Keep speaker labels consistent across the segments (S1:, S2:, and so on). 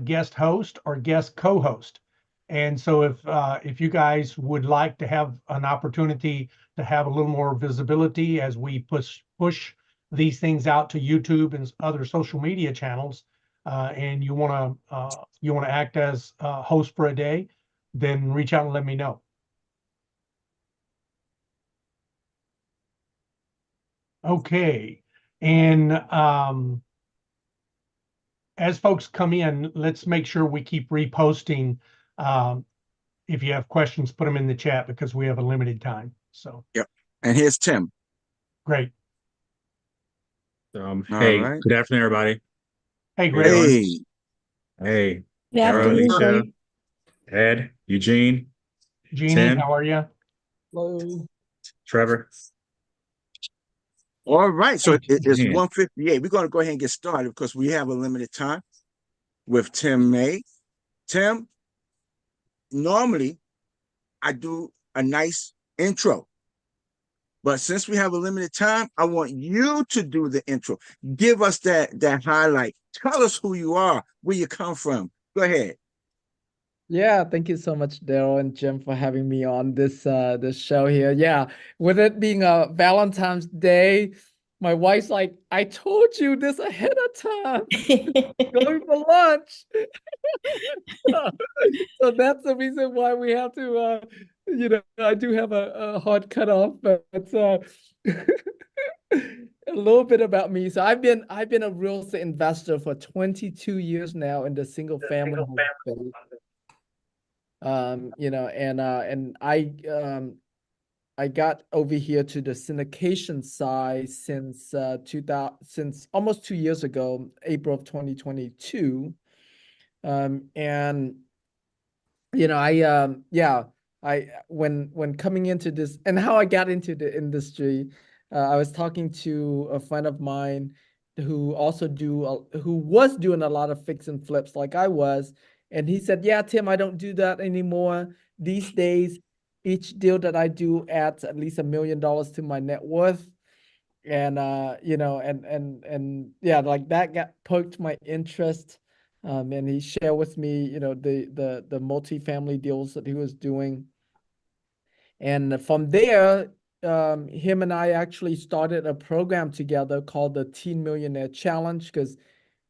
S1: guest host or guest co-host. And so if you guys would like to have an opportunity to have a little more visibility as we push these things out to YouTube and other social media channels, and you want to act as host for a day, then reach out and let me know. Okay, and as folks come in, let's make sure we keep reposting. Um, if you have questions, put them in the chat because we have a limited time. So
S2: Yep. And here's Tim.
S1: great.
S2: All
S3: Hey,
S2: right.
S3: good afternoon, everybody.
S1: Hey,
S3: How you
S1: Greg.
S3: doing?
S2: Hey.
S3: Hey,
S4: Good
S3: Daryl,
S4: afternoon,
S3: Alicia,
S4: Greg.
S3: Ed, Eugene,
S1: Jeannie,
S3: Tim,
S1: how are you?
S4: Hello.
S3: Trevor.
S2: All right. So
S1: Hey,
S2: it's
S3: Man,
S2: 1:58. We're going to go ahead and get started because we have a limited time with Tim May. Tim, normally I do a nice intro, but since we have a limited time, I want you to do the intro. Give us that highlight. Tell us who you are, where you come from. Go ahead.
S4: Yeah, thank you so much, Daryl and Jim, for having me on this show here. Yeah, with it being a Valentine's Day, my wife's like, I told you this ahead of time. Going for lunch. So that's the reason why we have to I do have a hard cutoff, but a little bit about me. So I've been a real estate investor for 22 years now in the single family home space. I got over here to the syndication side since 2000 since almost 2 years ago, April of 2022. And I when coming into this and how I got into the industry, I was talking to a friend of mine who who was doing a lot of fix and flips like I was, and he said, "Yeah, Tim, I don't do that anymore these days. Each deal that I do adds at least $1 million to my net worth." And yeah, like that got perked my interest. And he shared with me, the multifamily deals that he was doing. And from there, him and I actually started a program together called the Teen Millionaire Challenge, because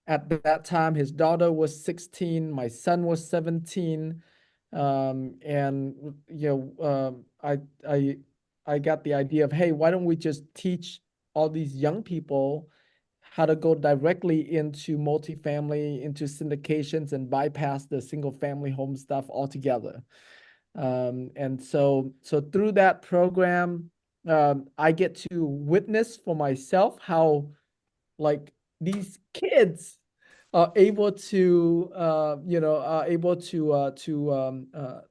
S4: at that time his daughter was 16, my son was 17. And I got the idea of, hey, why don't we just teach all these young people how to go directly into multifamily, into syndications, and bypass the single family home stuff altogether. And so through that program, I get to witness for myself how, like, these kids are able to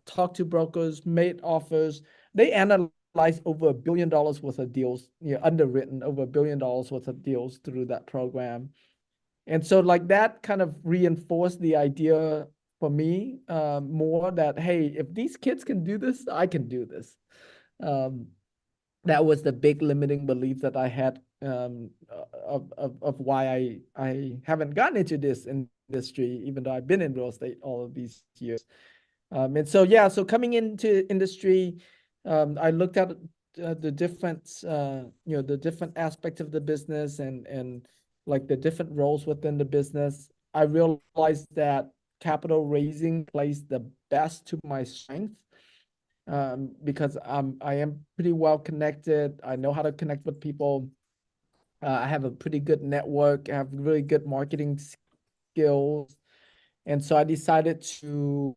S4: talk to brokers, make offers. They analyze over $1 billion worth of deals, underwritten over $1 billion worth of deals through that program. And so, like, that kind of reinforced the idea for me, more, that, hey, if these kids can do this, I can do this. Um, that was the big limiting belief that I had, of why I haven't gotten into this industry, even though I've been in real estate all of these years. And so, yeah, so coming into industry, I looked at the different, the different aspects of the business, and like the different roles within the business. I realized that capital raising plays the best to my strength, because I am pretty well connected. I know how to connect with people. I have a pretty good network. I have really good marketing skills, and so I decided to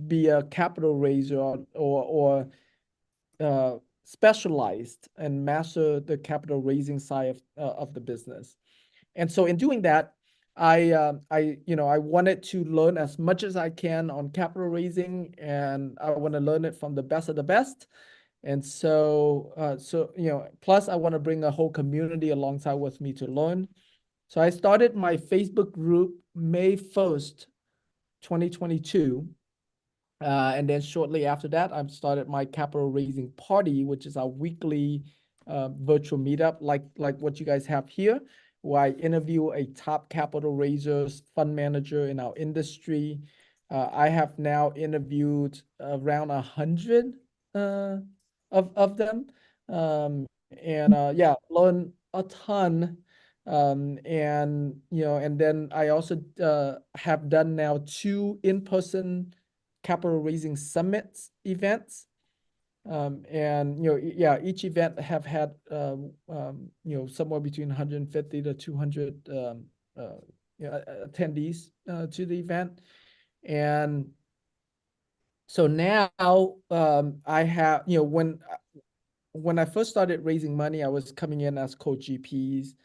S4: be a capital raiser, or specialized and master the capital raising side of the business. And so in doing that, I wanted to learn as much as I can on capital raising, and I want to learn it from the best of the best. And plus I want to bring a whole community alongside with me to learn. So I started my Facebook group May 1st, 2022. And then shortly after that, I started my capital raising party, which is our weekly virtual meetup, like what you guys have here. where I interview a top capital raisers, fund manager in our industry. I have now interviewed around 100 of them. Yeah, learn a ton. And then I also have done now 2 in-person capital raising summits events. Yeah, each event have had somewhere between 150 to 200 attendees to the event. And so now I have, when I first started raising money, I was coming in as co-GPs.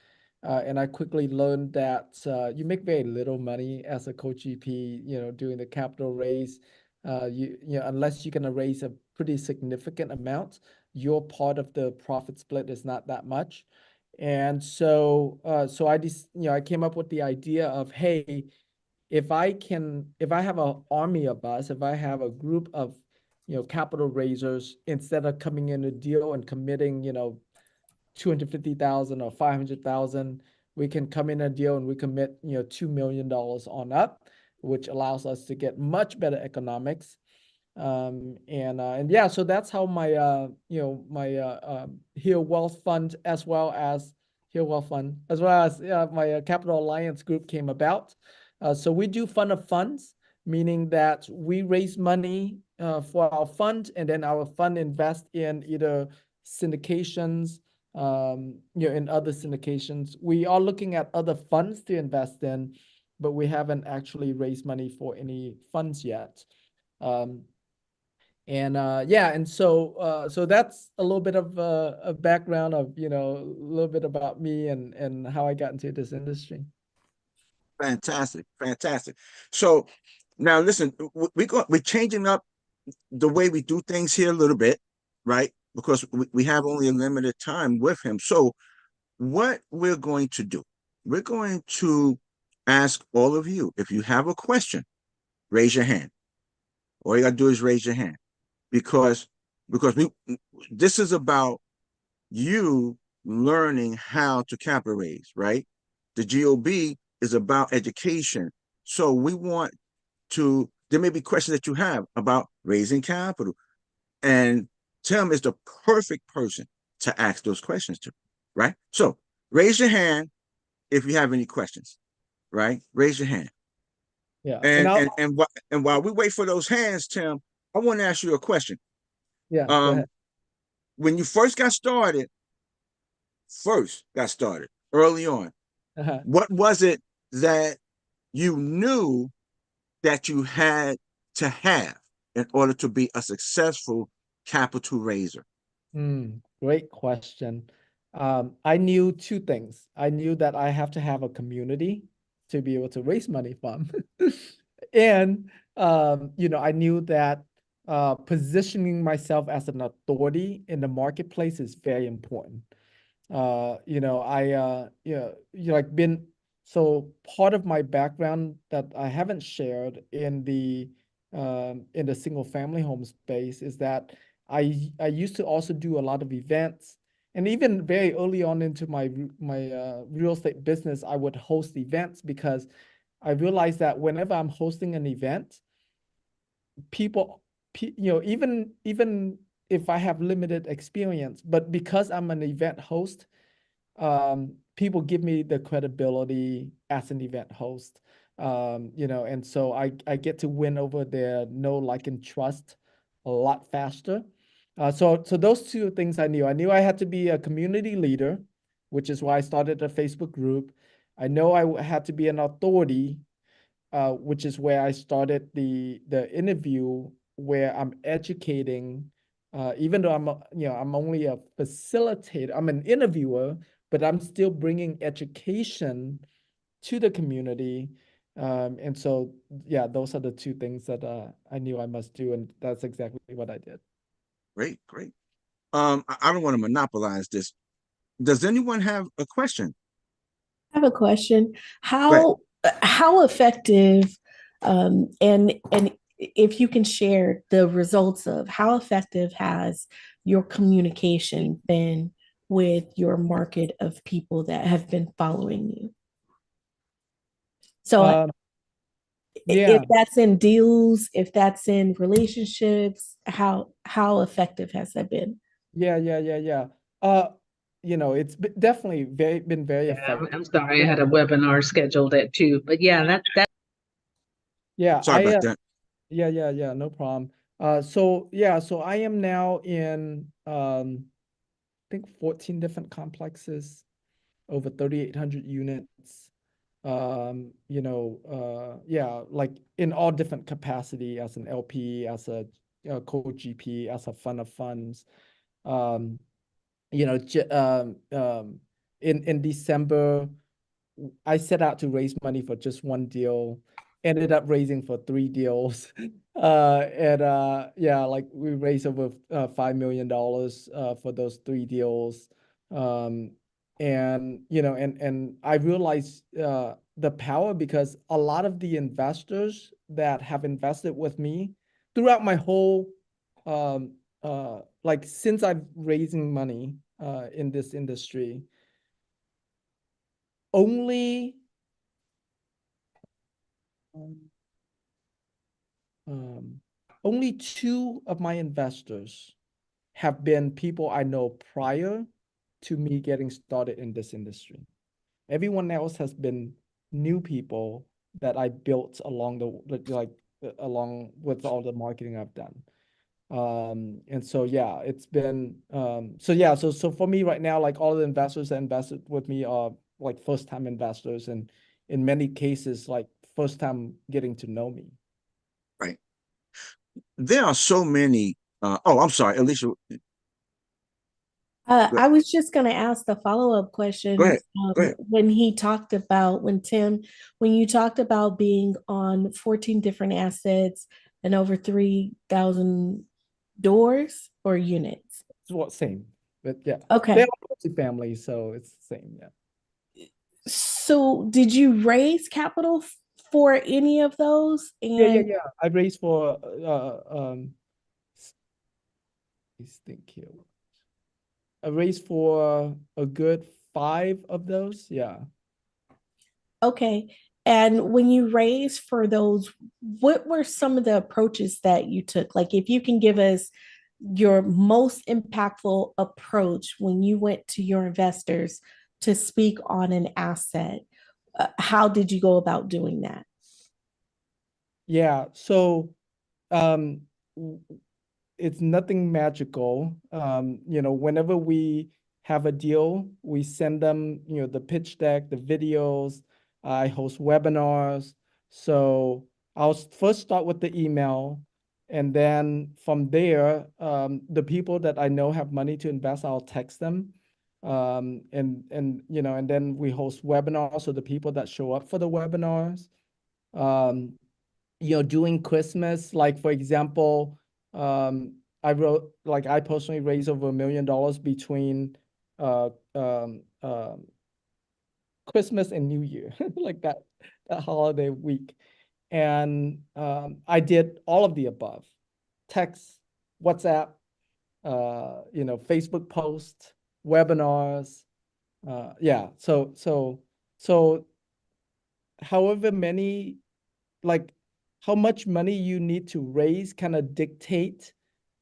S4: And I quickly learned that you make very little money as a co-GP, doing the capital raise. Unless you're going to raise a pretty significant amount, your part of the profit split is not that much. And so, I came up with the idea of, hey, if I have an army of us, if I have a group of, capital raisers, instead of coming in a deal and committing, 250,000 or 500,000, we can come in a deal and we commit, $2 million on up, which allows us to get much better economics. And yeah, so that's how my Heal Wealth Fund, as well as my Capital Alliance group came about. So we do fund of funds, meaning that we raise money for our fund, and then our fund invest in either syndications, in other syndications. We are looking at other funds to invest in, but we haven't actually raised money for any funds yet. And so that's a little bit of a background of, a little bit about me and how I got into this industry.
S2: Fantastic, fantastic. So now listen, we're changing up the way we do things here a little bit, right? Because we have only a limited time with him. So what we're going to do, we're going to ask all of you, if you have a question, raise your hand. All you gotta do is raise your hand, because this is about you learning how to capital raise, right? The GOB is about education. So we want to, there may be questions that you have about raising capital, and Tim is the perfect person to ask those questions to, right? So raise your hand if you have any questions, right? Raise your hand.
S4: Yeah.
S2: And while we wait for those hands, Tim, I want to ask you a question.
S4: Yeah, go ahead.
S2: When you first got started, early on, what was it that you knew that you had to have in order to be a successful capital raiser?
S4: Great question. I knew 2 things. I knew that I have to have a community to be able to raise money from. And, I knew that positioning myself as an authority in the marketplace is very important. So part of my background that I haven't shared in the single family home space is that I used to also do a lot of events, and even very early on into my real estate business, I would host events, because I realized that whenever I'm hosting an event, people, even if I have limited experience, but because I'm an event host, people give me the credibility as an event host. And so I get to win over their know, like, and trust a lot faster. So those 2 things I knew. I knew I had to be a community leader, which is why I started a Facebook group. I know I had to be an authority, which is where I started the interview, where I'm educating, even though I'm only a facilitator, I'm an interviewer, but I'm still bringing education to the community. And so, yeah, those are the 2 things that I knew I must do, and that's exactly what I did.
S2: Great. I don't want to monopolize this. Does anyone have a question?
S5: I have a question. How effective, and if you can share the results of how effective has your communication been with your market of people that have been following you? So
S4: Um,
S5: if
S4: yeah,
S5: that's in deals, if that's in relationships, how effective has that been?
S4: yeah. You know, it's definitely been very
S6: Yeah,
S4: effective.
S6: I'm sorry, I had a webinar scheduled at 2, but yeah, that
S4: Yeah,
S2: Sorry about that.
S4: yeah, no problem. So yeah, so I am now in I think 14 different complexes, over 3,800 units. You know, yeah, like in all different capacity as an LP, as a co-GP, as a fund of funds. Um, you know, in December, I set out to raise money for just one deal, ended up raising for 3 deals. Yeah, like we raised over $5 million for those 3 deals. Um, and you know, and I realized the power, because a lot of the investors that have invested with me throughout my whole like since I've raising money in this industry, only um, um, only 2 of my investors have been people I know prior to me getting started in this industry. Everyone else has been new people that I built along along with all the marketing I've done. And so yeah, it's been so yeah, so for me right now, like all the investors that invested with me are like first time investors, and in many cases like first time getting to know me.
S2: Right. There are so many. Oh, I'm sorry, Alicia. Go,
S5: I was just going to ask the follow-up
S2: go
S5: question.
S2: ahead. Go ahead.
S5: When he talked about, when you talked about being on 14 different assets and over 3,000 doors or units.
S4: It's what same, but yeah, they're
S5: Okay.
S4: all multi-family, so it's the same. Yeah.
S5: So did you raise capital for any of those? And
S4: Yeah. I raised for let's think here. I raised for a good 5 of those. Yeah.
S5: okay. And when you raised for those, what were some of the approaches that you took? Like if you can give us your most impactful approach when you went to your investors to speak on an asset, how did you go about doing that?
S4: Yeah. So um it's nothing magical. You know, whenever we have a deal, we send them, you know, the pitch deck, the videos. I host webinars. So I'll first start with the email, and then from there, the people that I know have money to invest, I'll text them. And you know, and then we host webinars. So the people that show up for the webinars, um, you know, during Christmas, like for example, I personally raised over $1 million between uh, um, um, Christmas and New Year, like that holiday week. And I did all of the above: text, WhatsApp, you know, Facebook posts, webinars. Yeah. So however many, like how much money you need to raise kind of dictate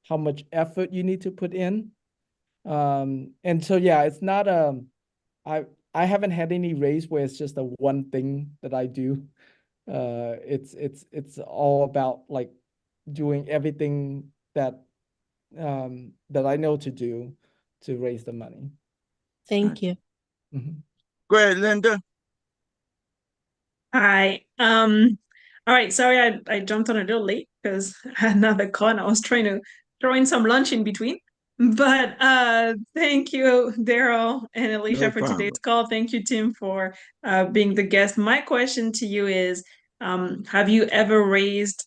S4: how much effort you need to put in. And so yeah, it's not I I haven't had any raise where it's just a one thing that I do. It's all about like doing everything that I know to do to raise the money.
S5: Thank you.
S4: Mhm.
S2: Go ahead, Linda.
S7: Hi. All right. Sorry, I jumped on a little late because I had another call and I was trying to throw in some lunch in between. But thank you, Daryl and Alicia,
S2: No
S7: for today's
S2: problem.
S7: call. Thank you, Tim, for being the guest. My question to you is, have you ever raised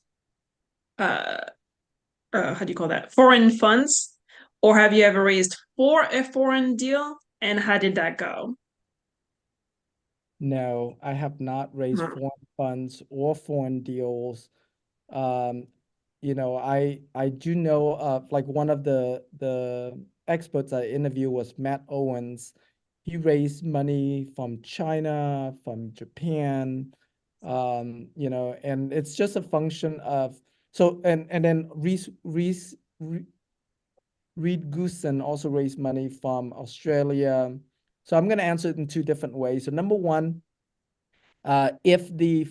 S7: uh, how do you call that? Foreign funds, or have you ever raised for a foreign deal, and how did that go?
S4: No, I have not raised
S7: Hmm.
S4: foreign funds or foreign deals. Um, you know, I do know of like one of the experts I interviewed was Matt Owens. He raised money from China, from Japan, you know, and it's just a function of, so, and then Reed Goosen also raised money from Australia. So I'm going to answer it in two different ways. So number one, if the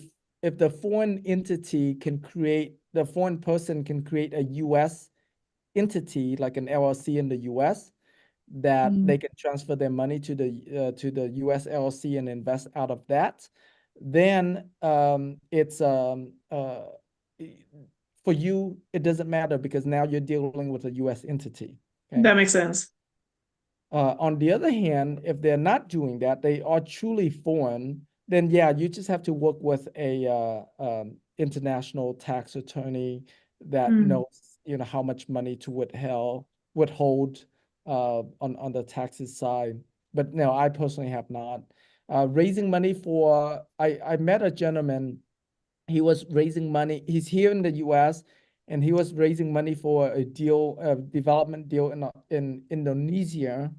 S4: foreign entity can create, the foreign person can create a U.S. entity like an LLC in the U.S. that they can transfer their money to the U.S. LLC and invest out of that, then it's for you, it doesn't matter because now you're dealing with a U.S. entity. Okay?
S7: That makes sense.
S4: On the other hand, if they're not doing that, they are truly foreign, then yeah, you just have to work with a international tax attorney that knows, you know, how much money to withhold on the taxes side. But no, I personally have not. Raising money for, I met a gentleman, he was raising money, he's here in the US, and he was raising money for a deal, a development deal in Indonesia.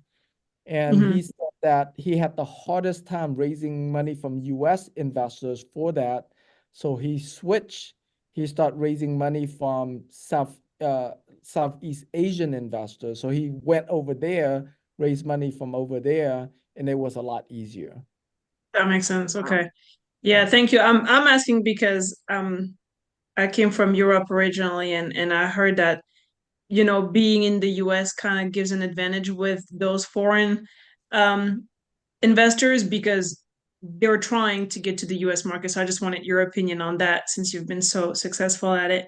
S4: And he said that he had the hardest time raising money from US investors for that. So he switched, he started raising money from Southeast Asian investors. So he went over there, raised money from over there, and it was a lot easier.
S7: That makes sense. Okay. Yeah, thank you. I'm asking because I came from Europe originally, and I heard that, you know, being in the US kind of gives an advantage with those foreign investors because they're trying to get to the US market. So I just wanted your opinion on that since you've been so successful at it.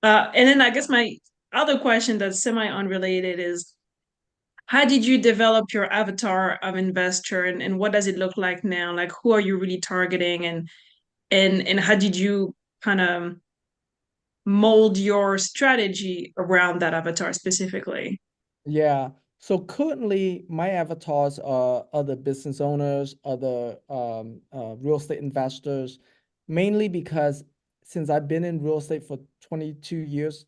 S7: And then I guess my other question that's semi-unrelated is, how did you develop your avatar of investor, and what does it look like now? Like, who are you really targeting, and how did you kind of mold your strategy around that avatar specifically?
S4: Yeah. So currently, my avatars are other business owners, other real estate investors, mainly because since I've been in real estate for 22 years,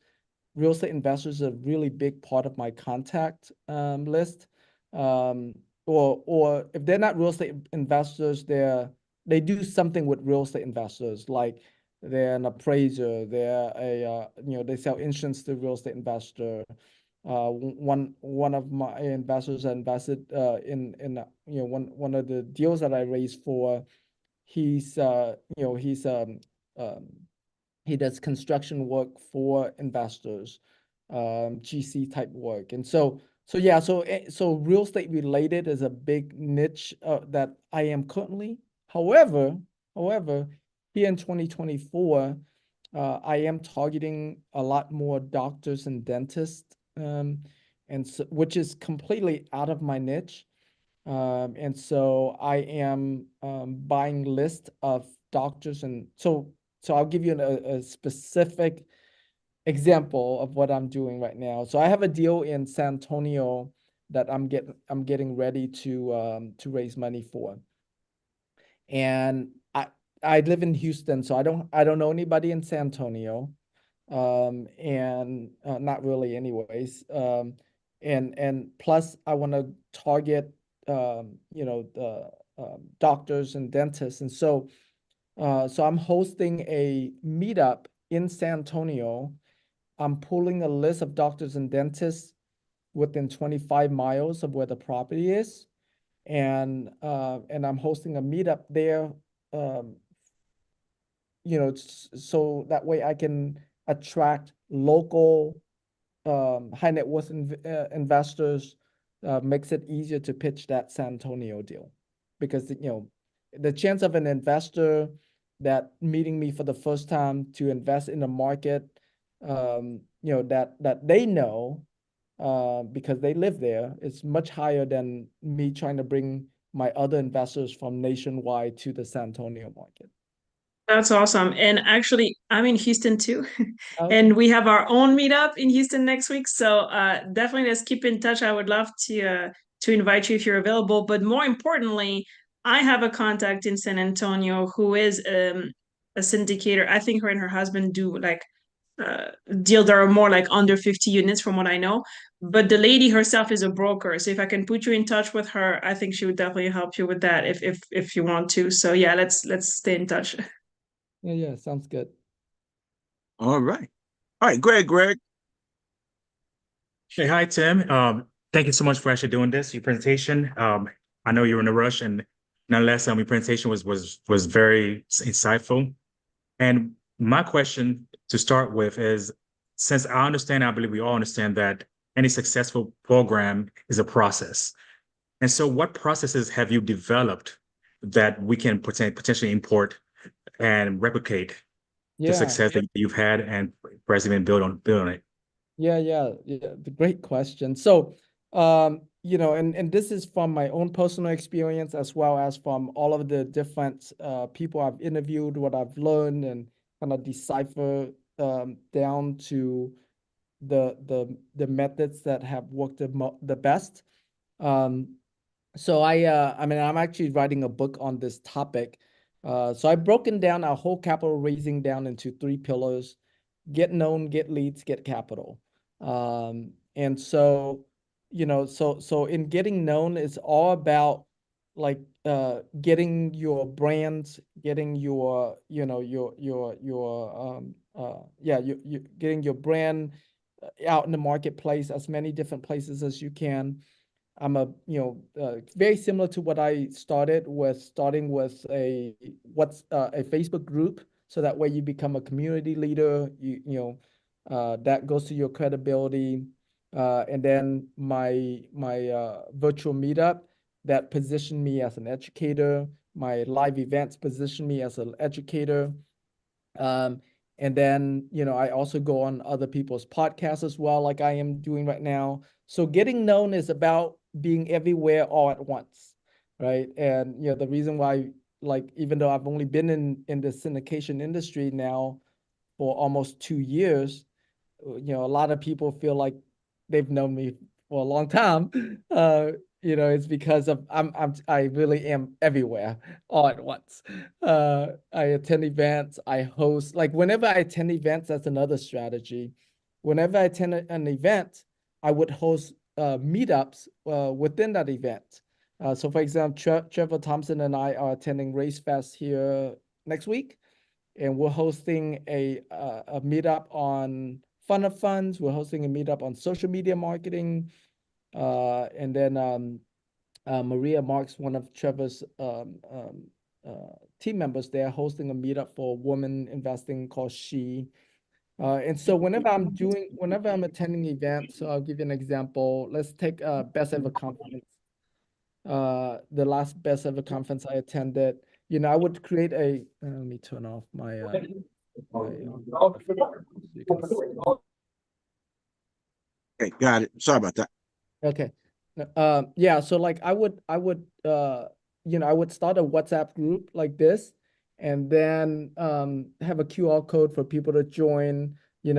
S4: real estate investors are a really big part of my contact list. Or if they're not real estate investors, they do something with real estate investors, like they're an appraiser, they're a you know, they sell insurance to real estate investor. One of my investors invested in you know, one of the deals that I raised for. He's you know, he does construction work for investors, GC type work, and so yeah, so real estate related is a big niche that I am currently. However, here in 2024, I am targeting a lot more doctors and dentists, and so, which is completely out of my niche. And so I am buying list of doctors, and so I'll give you a specific example of what I'm doing right now. So I have a deal in San Antonio that I'm getting ready to raise money for, and I live in Houston, so I don't know anybody in San Antonio, and not really, anyways. And plus I want to target you know, the doctors and dentists, and so I'm hosting a meetup in San Antonio. I'm pulling a list of doctors and dentists within 25 miles of where the property is, and I'm hosting a meetup there. You know, so that way I can attract local high net worth investors. Makes it easier to pitch that San Antonio deal, because you know, the chance of an investor that meeting me for the first time to invest in a market, you know, that they know because they live there, is much higher than me trying to bring my other investors from nationwide to the San Antonio market.
S7: That's awesome. And actually, I'm in Houston too.
S4: Okay.
S7: And we have our own meetup in Houston next week. So definitely let's keep in touch. I would love to invite you if you're available. But more importantly, I have a contact in San Antonio who is a syndicator. I think her and her husband do like deals that are more like under 50 units from what I know. But the lady herself is a broker. So if I can put you in touch with her, I think she would definitely help you with that if you want to. So yeah, let's stay in touch.
S4: Yeah, yeah, sounds good.
S2: All right. All right, Greg.
S3: Hey, hi, Tim. Thank you so much for actually doing this, your presentation. I know you were in a rush, and nonetheless, your presentation was very insightful. And my question to start with is, since I understand, I believe we all understand that any successful program is a process. And so what processes have you developed that we can potentially import and replicate the
S4: Yeah.
S3: success that you've had and perhaps even build on it?
S4: Yeah. The great question. So, you know, and this is from my own personal experience as well as from all of the different people I've interviewed, what I've learned, and kind of decipher down to the methods that have worked the best. So I mean, I'm actually writing a book on this topic. So I've broken down our whole capital raising down into 3 pillars: get known, get leads, get capital. And so, you know, so in getting known, it's all about like getting your brands, getting your, you know, you getting your brand out in the marketplace, as many different places as you can. I'm very similar to what I started with, starting with a Facebook group, so that way you become a community leader. That goes to your credibility, and then my virtual meetup that positioned me as an educator. My live events position me as an educator. And then, I also go on other people's podcasts as well, like I am doing right now. So getting known is about being everywhere all at once, right? And, the reason why, like, even though I've only been in the syndication industry now for almost 2 years, a lot of people feel like they've known me for a long time. It's because I really am everywhere all at once. I attend events, I host, like whenever I attend events, that's another strategy. Whenever I attend an event, I would host meetups within that event. So for example, Trevor Thompson and I are attending Race Fest here next week, and we're hosting a meetup on Fund of Funds. We're hosting a meetup on social media marketing. And then Maria Marks, one of Trevor's team members there, hosting a meetup for women investing called She. And so whenever I'm attending events, so I'll give you an example. Let's take Best Ever Conference. The last Best Ever Conference I attended, I would create a, let me turn off my,
S2: Okay, got it. Sorry about that.
S4: Okay. Yeah, so like I would I would start a WhatsApp group like this, and then have a QR code for people to join.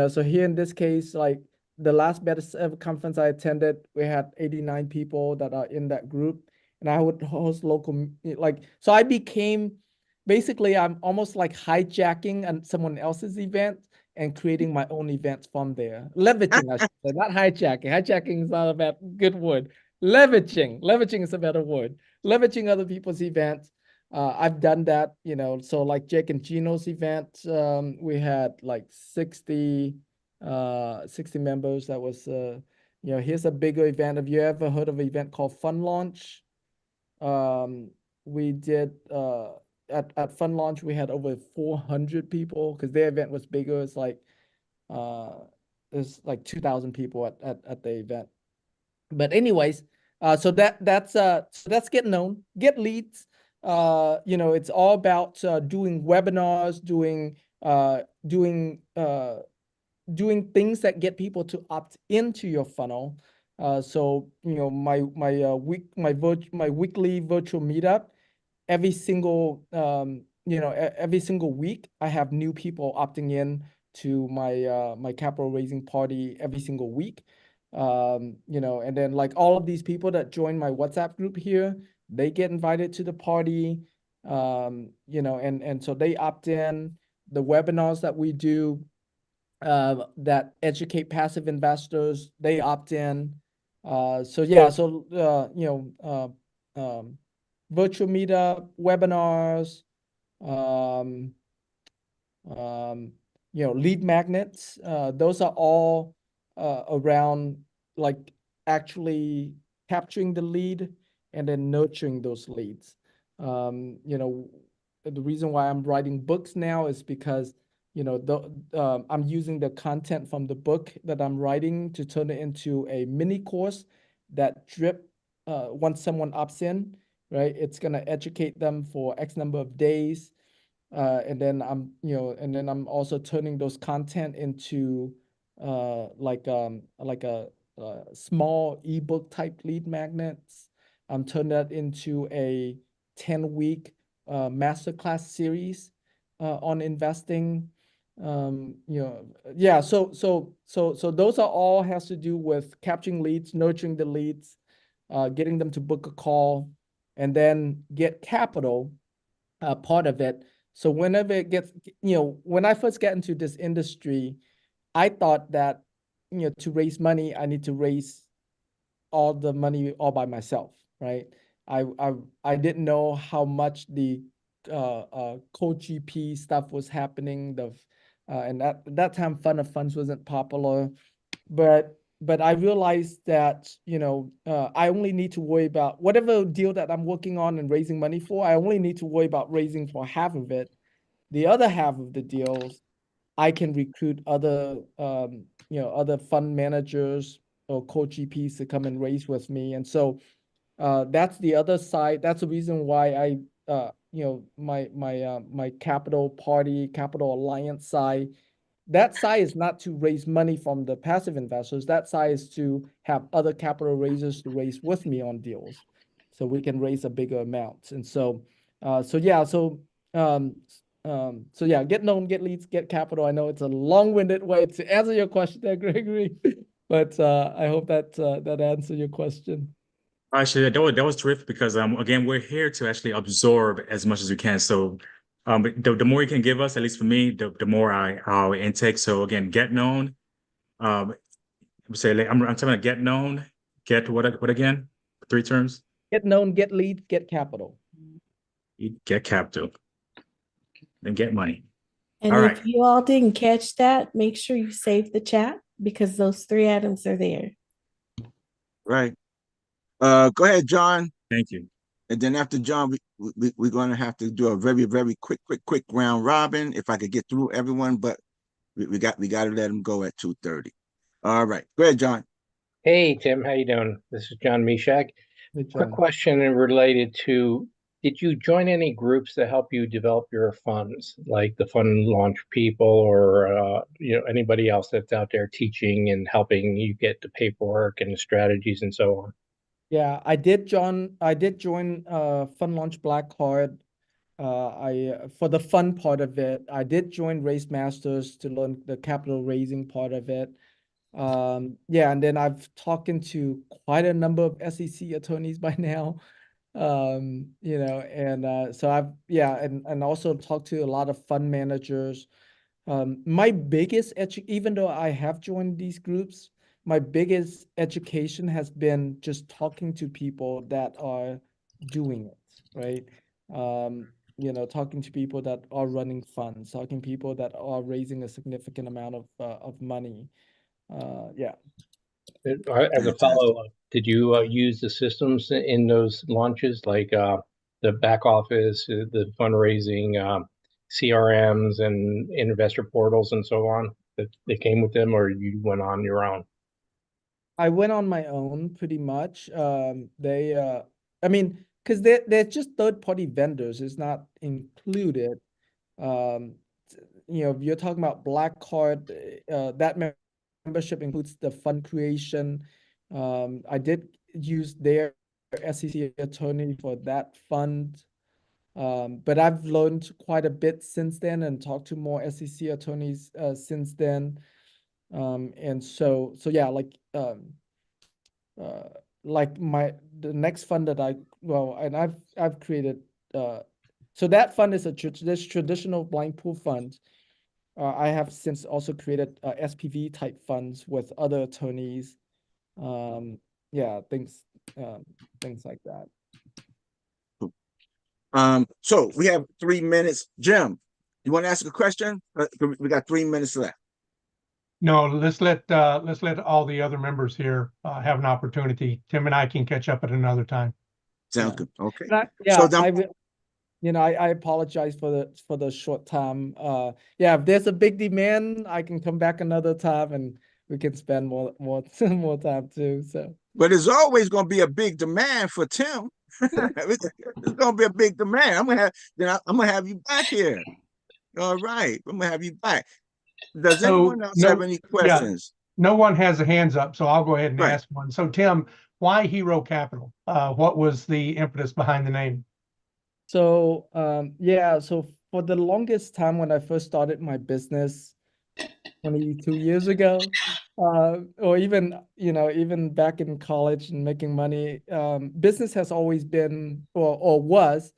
S4: So here in this case, like the last Best Ever Conference I attended, we had 89 people that are in that group, and I would host local, so I became, basically I'm almost like hijacking someone else's event and creating my own events from there. Leveraging, I should say, not hijacking. Hijacking is not a bad good word. Leveraging is a better word. Leveraging other people's events. I've done that, so like Jake and Gino's event, we had like 60 members. That was, here's a bigger event. Have you ever heard of an event called Fund Launch? We did, at Fund Launch, we had over 400 people because their event was bigger. It's like there's like 2,000 people at the event. But anyways, so that's get known, get leads. It's all about doing webinars, doing things that get people to opt into your funnel. So my weekly virtual meetup, every single week I have new people opting in to my capital raising party every single week. And then like all of these people that join my WhatsApp group here, they get invited to the party. And so they opt in. The webinars that we do, that educate passive investors. They opt in. So yeah, so virtual meetup, webinars, um, lead magnets. Those are all around like actually capturing the lead and then nurturing those leads. The reason why I'm writing books now is because I'm using the content from the book that I'm writing to turn it into a mini course that once someone opts in, right, it's gonna educate them for X number of days. And then I'm also turning those content into like a small ebook type lead magnets. I'm turning that into a 10-week masterclass series on investing. Yeah. So those are all has to do with capturing leads, nurturing the leads, getting them to book a call, and then get capital part of it. So whenever it gets, when I first got into this industry, I thought that, to raise money, I need to raise all the money all by myself, right? I didn't know how much the co-GP stuff was happening. And at that time, fund of funds wasn't popular, but I realized that I only need to worry about whatever deal that I'm working on and raising money for. I only need to worry about raising for half of it. The other half of the deals, I can recruit other fund managers or co-GPs to come and raise with me. And so that's the other side. That's the reason why my capital alliance side, that side is not to raise money from the passive investors. That side is to have other capital raisers to raise with me on deals, so we can raise a bigger amount. And so, get known, get leads, get capital. I know it's a long-winded way to answer your question there, Gregory, but I hope that that answered your question.
S3: Actually, that was terrific because again, we're here to actually absorb as much as we can. So the more you can give us, at least for me, the more I'll intake. So again, get known. I'm talking about get known, get what again? 3 terms?
S4: Get known, get lead, get capital.
S3: Get capital, then get money.
S5: And
S3: All
S5: if
S3: right.
S5: you all didn't catch that, make sure you save the chat because those 3 items are there.
S2: Right. Go ahead, John.
S3: Thank you.
S2: And then after John, we're going to have to do a very, very quick round robin if I could get through everyone, but we got to let them go at 2:30. All right. Go ahead, John.
S8: Hey, Tim, how you doing? This is John Mishak.
S4: Hey,
S8: Quick
S4: John.
S8: question related to, did you join any groups to help you develop your funds, like the fund launch people or anybody else that's out there teaching and helping you get the paperwork and the strategies and so on?
S4: Yeah, I did join Fund Launch Blackheart. For the fun part of it, I did join Race Masters to learn the capital raising part of it. And then I've talked to quite a number of SEC attorneys by now. So and also talked to a lot of fund managers. My biggest even though I have joined these groups, my biggest education has been just talking to people that are doing it, right? Talking to people that are running funds, talking to people that are raising a significant amount of money. Yeah.
S8: As a
S2: Fantastic.
S8: follow-up, did you use the systems in those launches, like the back office, the fundraising, CRMs and investor portals and so on that they came with them, or you went on your own?
S4: I went on my own pretty much. Because they're just third-party vendors, it's not included. If you're talking about Blackheart, that membership includes the fund creation. I did use their SEC attorney for that fund. But I've learned quite a bit since then and talked to more SEC attorneys since then. And so yeah, the next fund that I've created. So that fund is this traditional blind pool fund. I have since also created SPV type funds with other attorneys. Yeah, things like that.
S2: So we have 3 minutes. Jim, you want to ask a question? We got 3 minutes left.
S1: No, let's let all the other members here have an opportunity. Tim and I can catch up at another time.
S2: Sounds
S4: Yeah.
S2: good. Okay.
S4: Yeah,
S2: So then,
S4: I apologize for the short time. Yeah, if there's a big demand, I can come back another time and we can spend more more time too. So,
S2: but there's always going to be a big demand for Tim. It's going to be a big demand. I'm gonna have you back here. All right, I'm gonna have you back. Does
S1: So,
S2: anyone else have any questions?
S1: No one has a hands up, so I'll go ahead and
S2: Right.
S1: ask one. So Tim, why Hero Capital? What was the impetus behind the name?
S4: so yeah, so for the longest time when I first started my business 22 years ago, or even, even back in college and making money, business has always been or was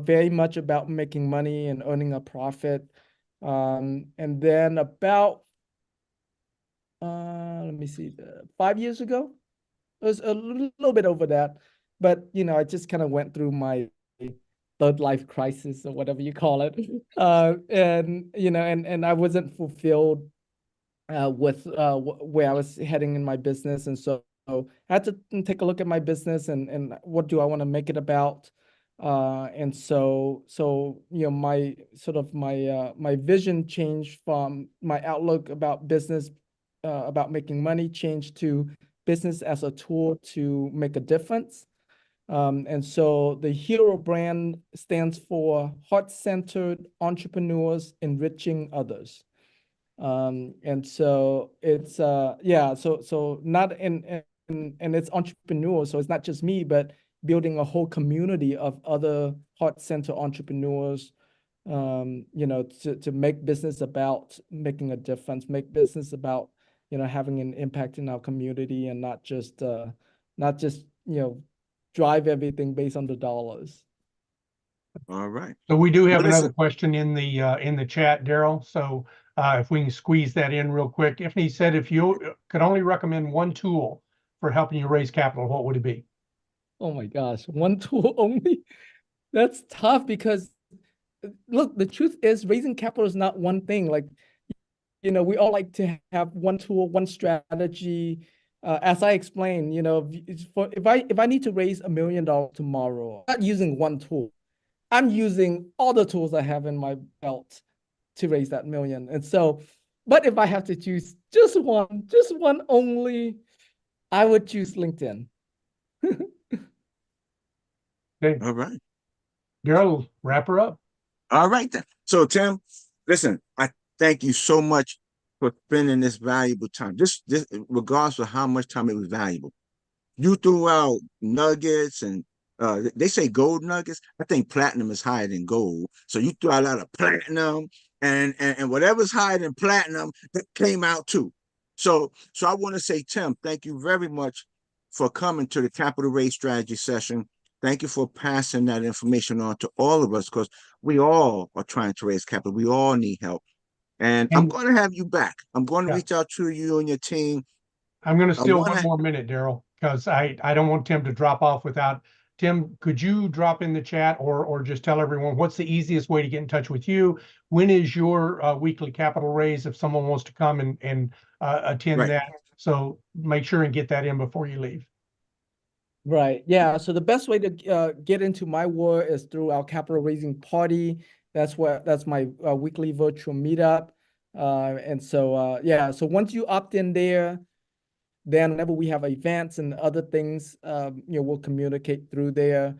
S4: very much about making money and earning a profit. And then about, let me see, 5 years ago, it was a little bit over that, but I just kind of went through my third life crisis or whatever you call it, and and I wasn't fulfilled with where I was heading in my business, and so I had to take a look at my business and what do I want to make it about, and so my sort of my vision changed from my outlook about business, about making money, changed to business as a tool to make a difference. And so the Hero brand stands for Heart-Centered Entrepreneurs Enriching Others. And so it's so not and it's entrepreneurs, so it's not just me, but building a whole community of other heart-centered entrepreneurs, to make business about making a difference, make business about having an impact in our community, and not just drive everything based on the dollars.
S2: All right.
S1: So we do have
S2: Well,
S1: another
S2: listen.
S1: question in the chat, Daryl. So if we can squeeze that in real quick. Ifney said, if you could only recommend one tool for helping you raise capital, what would it be?
S4: Oh my gosh, one tool only? That's tough because look, the truth is raising capital is not one thing. Like, we all like to have one tool, one strategy. As I explained, if I need to raise $1 million tomorrow, I'm not using one tool. I'm using all the tools I have in my belt to raise that million. And so, but if I have to choose just one only, I would choose LinkedIn.
S1: Okay,
S2: All right.
S1: Daryl, wrap her up.
S2: All right then. So Tim, listen, I thank you so much for spending this valuable time. This regardless of how much time it was valuable. You threw out nuggets and they say gold nuggets. I think platinum is higher than gold. So you threw out a lot of platinum and whatever's higher than platinum that came out too. So I want to say, Tim, thank you very much for coming to the Capital Raise Strategy session. Thank you for passing that information on to all of us, because we all are trying to raise capital. We all need help. And I'm going to have you back. I'm going to reach out to you and your team.
S1: I'm going to steal one more minute, Daryl, because I don't want Tim to drop off without. Tim, could you drop in the chat or just tell everyone what's the easiest way to get in touch with you? When is your weekly capital raise if someone wants to come and attend that? So make sure and get that in before you leave.
S4: Right. Yeah. So the best way to get into my world is through our capital raising party. That's my weekly virtual meetup. And so yeah. So once you opt in there, then whenever we have events and other things, we'll communicate through there.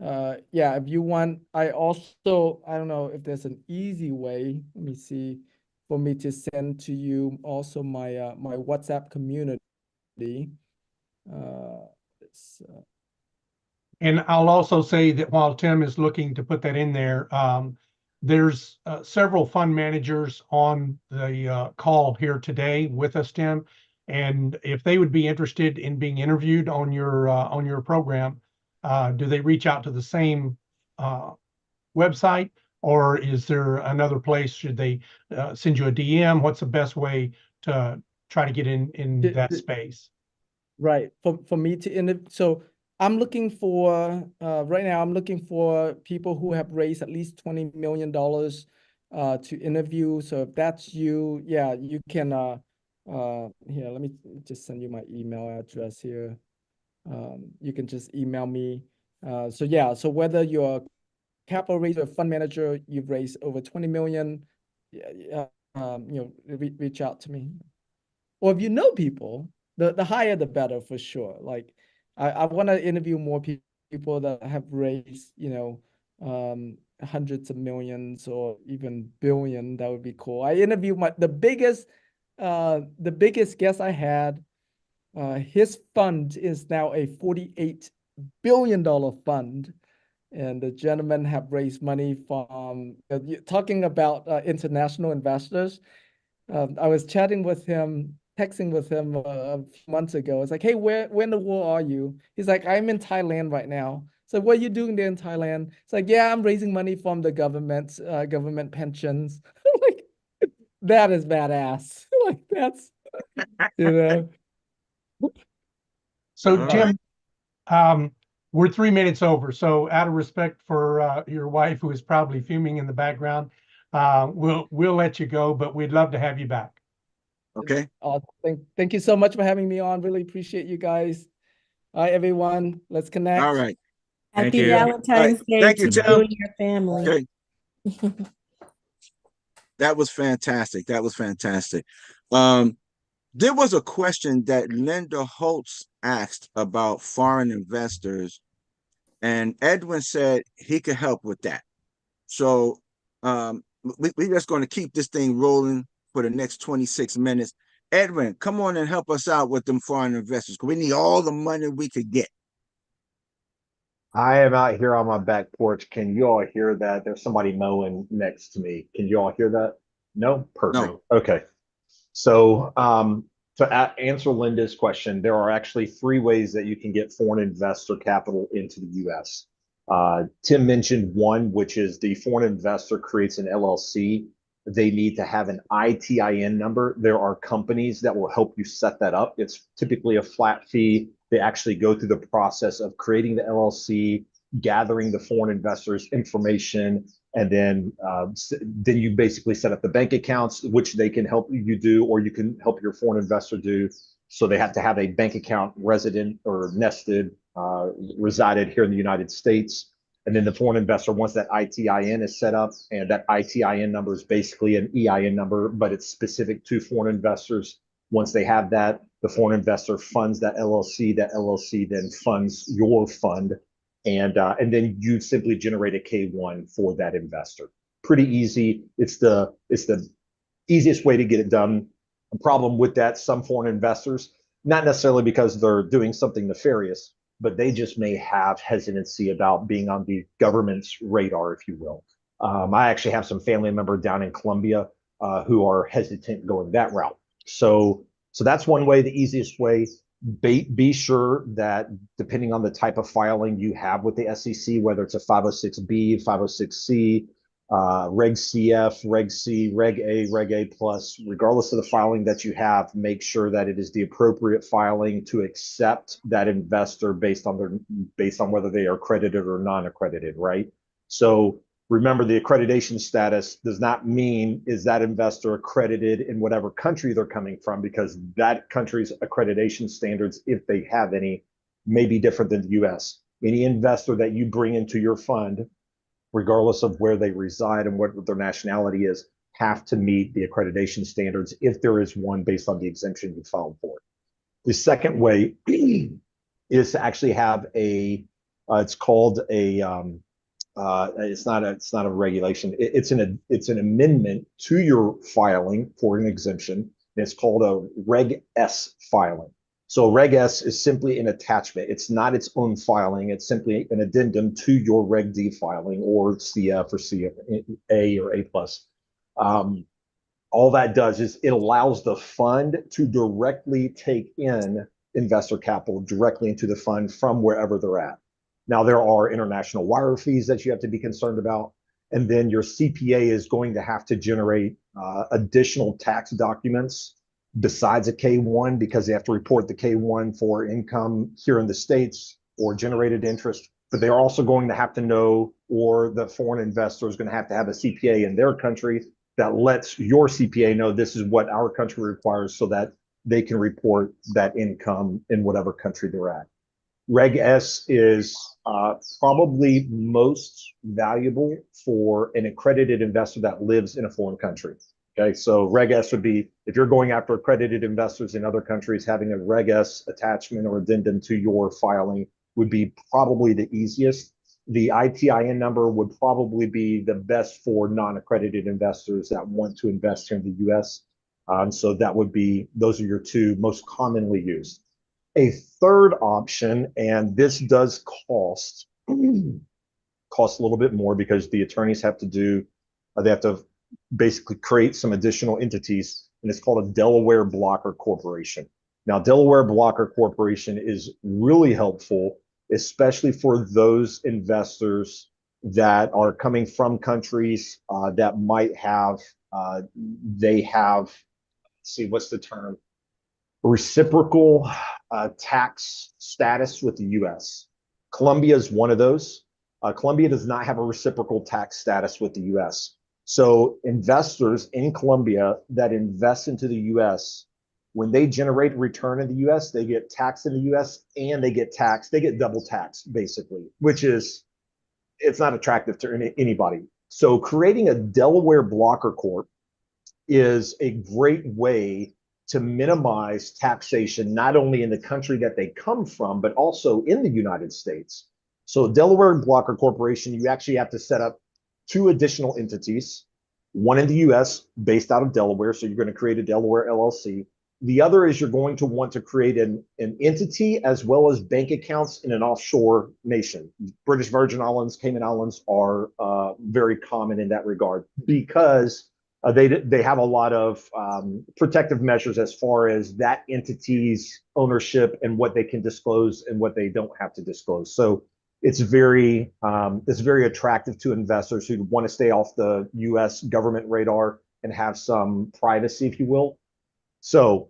S4: Yeah. If you want, I don't know if there's an easy way. Let me see, for me to send to you also my my WhatsApp community.
S1: And I'll also say that while Tim is looking to put that in there, there's several fund managers on the call here today with us, Tim. And if they would be interested in being interviewed on your program, do they reach out to the same website, Or is there another place? Should they send you a DM? What's the best way to try to get in that space?
S4: Right. For me to so I'm looking for right now I'm looking for people who have raised at least $20 million to interview. So if that's you, yeah, you can here, let me just send you my email address here. You can just email me. So yeah, so whether you're a capital raiser or fund manager, you've raised over 20 million, reach out to me. Or if you know people, the higher the better for sure. Like I want to interview more people that have raised, hundreds of millions or even billion. That would be cool. I interviewed the biggest guest I had. His fund is now a $48 billion fund. And the gentleman have raised money from talking about international investors. I was chatting with him, texting with him a few months ago. It's like, hey, where in the world are you? He's like, I'm in Thailand right now. So what are you doing there in Thailand? It's like, yeah, I'm raising money from the government pensions. Like, that is badass. Like that's, you know.
S1: So
S2: All
S1: Tim, we're 3 minutes over. So out of respect for your wife, who is probably fuming in the background, we'll let you go, but we'd love to have you back.
S2: Okay.
S4: Thank you so much for having me on. Really appreciate you guys. All right, everyone, let's connect.
S2: All right.
S3: Thank
S5: Happy
S3: you.
S5: Valentine's Day
S2: Thank you,
S5: to
S2: Tim.
S5: you and your family.
S2: Okay. That was fantastic. That was fantastic. There was a question that Linda Holtz asked about foreign investors, and Edwin said he could help with that. So we're just going to keep this thing rolling for the next 26 minutes. Edwin, come on and help us out with them foreign investors, because we need all the money we could get.
S9: I am out here on my back porch. Can you all hear that? There's somebody mowing next to me. Can you all hear that? No? Perfect.
S2: No.
S9: Okay. So to answer Linda's question, there are actually 3 ways that you can get foreign investor capital into the U.S. Tim mentioned one, which is the foreign investor creates an LLC. They need to have an ITIN number. There are companies that will help you set that up. It's typically a flat fee. They actually go through the process of creating the LLC, gathering the foreign investors' information, and then you basically set up the bank accounts, which they can help you do, or you can help your foreign investor do. So they have to have a bank account resident or nested, resided here in the United States. And then the foreign investor, once that ITIN is set up, and that ITIN number is basically an EIN number, but it's specific to foreign investors. Once they have that, the foreign investor funds that LLC. That LLC then funds your fund, and then you simply generate a K-1 for that investor. Pretty easy. It's the easiest way to get it done. A problem with that, some foreign investors, not necessarily because they're doing something nefarious, but they just may have hesitancy about being on the government's radar, if you will. I actually have some family member down in Colombia who are hesitant going that route. So that's one way, the easiest way. Be sure that depending on the type of filing you have with the SEC, whether it's a 506B, 506C, Reg CF, Reg C, Reg A, Reg A plus, regardless of the filing that you have, make sure that it is the appropriate filing to accept that investor based on whether they are accredited or non-accredited, right? So remember, the accreditation status does not mean is that investor accredited in whatever country they're coming from, because that country's accreditation standards, if they have any, may be different than the US. Any investor that you bring into your fund, regardless of where they reside and what their nationality is, have to meet the accreditation standards if there is one based on the exemption you filed for. The second way is to actually have it's called a, it's not a regulation. It's an amendment to your filing for an exemption. And it's called a Reg S filing. So Reg S is simply an attachment. It's not its own filing. It's simply an addendum to your Reg D filing, or CF or CA or A plus. All that does is it allows the fund to directly take in investor capital directly into the fund from wherever they're at. Now, there are international wire fees that you have to be concerned about. And then your CPA is going to have to generate additional tax documents besides a K-1, because they have to report the K-1 for income here in the States or generated interest. But they're also going to have to know, or the foreign investor is going to have a CPA in their country that lets your CPA know this is what our country requires, so that they can report that income in whatever country they're at. Reg S is probably most valuable for an accredited investor that lives in a foreign country. Okay, so Reg S would be, if you're going after accredited investors in other countries, having a Reg S attachment or addendum to your filing would be probably the easiest. The ITIN number would probably be the best for non-accredited investors that want to invest here in the US. So that would be, those are your two most commonly used. A third option, and this does cost a little bit more because the attorneys have to do, they have to basically create some additional entities, and it's called a Delaware Blocker Corporation. Now, Delaware Blocker Corporation is really helpful, especially for those investors that are coming from countries that might have, they have, let's see, what's the term? Reciprocal tax status with the US. Colombia is one of those. Colombia does not have a reciprocal tax status with the US. So investors in Colombia that invest into the US, when they generate a return in the US, they get taxed in the US and they get taxed. They get double taxed, basically, which is, it's not attractive to anybody. So creating a Delaware Blocker Corp is a great way to minimize taxation, not only in the country that they come from, but also in the United States. So Delaware Blocker Corporation, you actually have to set up two additional entities, one in the US based out of Delaware. So you're going to create a Delaware LLC. The other is you're going to want to create an entity as well as bank accounts in an offshore nation. British Virgin Islands, Cayman Islands are very common in that regard because they have a lot of protective measures as far as that entity's ownership and what they can disclose and what they don't have to disclose. So it's very attractive to investors who want to stay off the U.S. government radar and have some privacy, if you will. So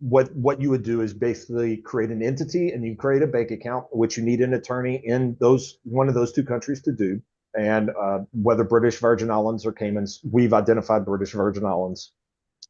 S9: what you would do is basically create an entity and you create a bank account, which you need an attorney in one of those two countries to do. And whether British Virgin Islands or Caymans, we've identified British Virgin Islands.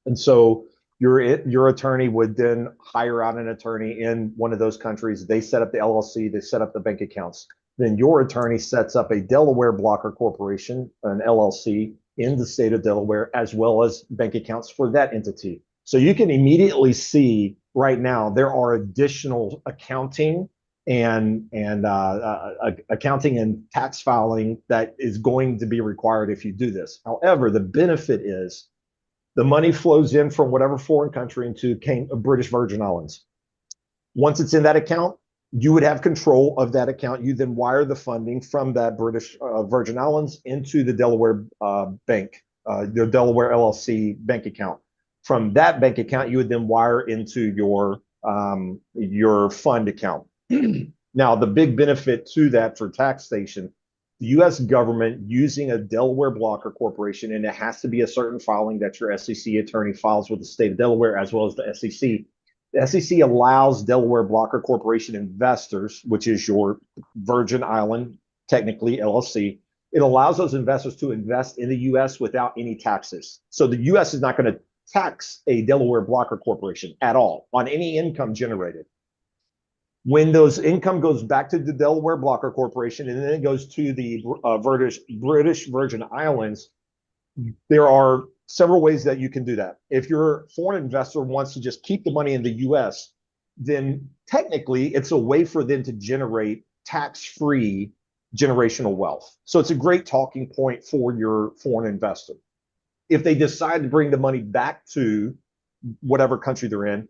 S9: And so your attorney would then hire out an attorney in one of those countries. They set up the LLC, they set up the bank accounts. Then your attorney sets up a Delaware Blocker Corporation, an LLC in the state of Delaware, as well as bank accounts for that entity. So you can immediately see right now there are additional accounting and accounting and tax filing that is going to be required if you do this. However, the benefit is the money flows in from whatever foreign country into British Virgin Islands. Once it's in that account, you would have control of that account. You then wire the funding from that British Virgin Islands into the Delaware bank, the Delaware LLC bank account. From that bank account, you would then wire into your fund account. Now, the big benefit to that for taxation, the U.S. government using a Delaware Blocker Corporation, and it has to be a certain filing that your SEC attorney files with the state of Delaware as well as the SEC. The SEC allows Delaware Blocker Corporation investors, which is your Virgin Island, technically LLC, it allows those investors to invest in the U.S. without any taxes. So the U.S. is not going to tax a Delaware Blocker Corporation at all on any income generated. When those income goes back to the Delaware Blocker Corporation and then it goes to the British Virgin Islands, there are several ways that you can do that. If your foreign investor wants to just keep the money in the US, then technically it's a way for them to generate tax-free generational wealth. So it's a great talking point for your foreign investor. If they decide to bring the money back to whatever country they're in,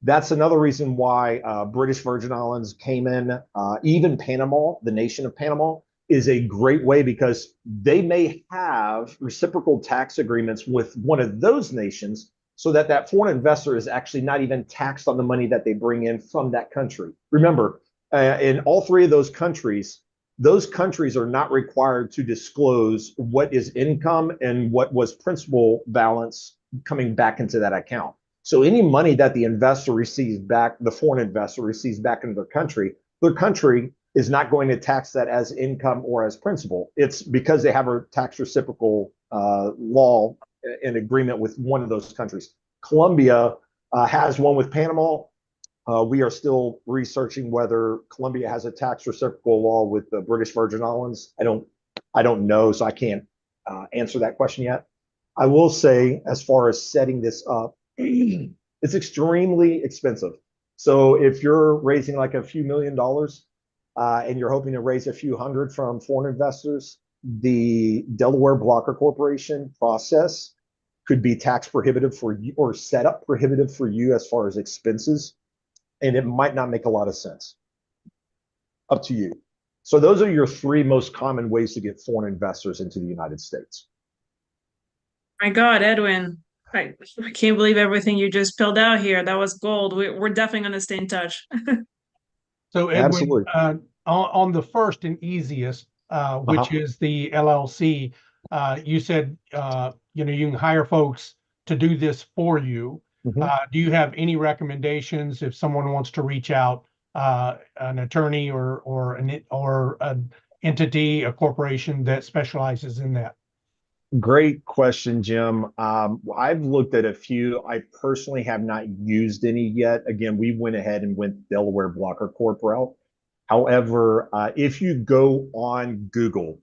S9: that's another reason why British Virgin Islands, Cayman, even Panama, the nation of Panama, is a great way because they may have reciprocal tax agreements with one of those nations so that that foreign investor is actually not even taxed on the money that they bring in from that country. Remember, in all three of those countries, those countries are not required to disclose what is income and what was principal balance coming back into that account. So any money that the investor receives back, the foreign investor receives back into their country is not going to tax that as income or as principal. It's because they have a tax reciprocal law in agreement with one of those countries. Colombia has one with Panama. We are still researching whether Colombia has a tax reciprocal law with the British Virgin Islands. I don't know, so I can't answer that question yet. I will say, as far as setting this up, it's extremely expensive. So if you're raising like a few $1 million and you're hoping to raise a few hundred from foreign investors, the Delaware Blocker Corporation process could be tax prohibitive for you, or set up prohibitive for you as far as expenses. And it might not make a lot of sense. Up to you. So those are your 3 most common ways to get foreign investors into the United States.
S7: My God, Edwin, I can't believe everything you just spilled out here. That was gold. We're definitely going to stay in touch.
S1: So Edwin,
S9: Absolutely.
S1: on the first and easiest, which is the LLC, you said, you know, you can hire folks to do this for you. Do you have any recommendations if someone wants to reach out, an attorney or an entity, a corporation that specializes in that?
S9: Great question, Jim. I've looked at a few. I personally have not used any yet. Again, we went ahead and went Delaware Blocker Corp route. However, if you go on Google,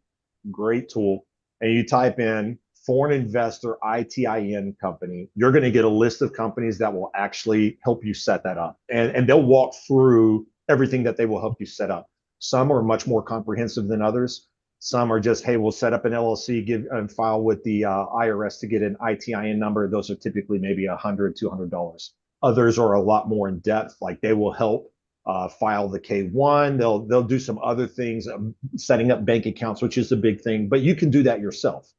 S9: great tool, and you type in foreign investor ITIN company, you're going to get a list of companies that will actually help you set that up. And they'll walk through everything that they will help you set up. Some are much more comprehensive than others. Some are just, hey, we'll set up an LLC, give and file with the IRS to get an ITIN number. Those are typically maybe $100, $200. Others are a lot more in depth, like they will help file the K-1. They'll do some other things, setting up bank accounts, which is a big thing, but you can do that yourself.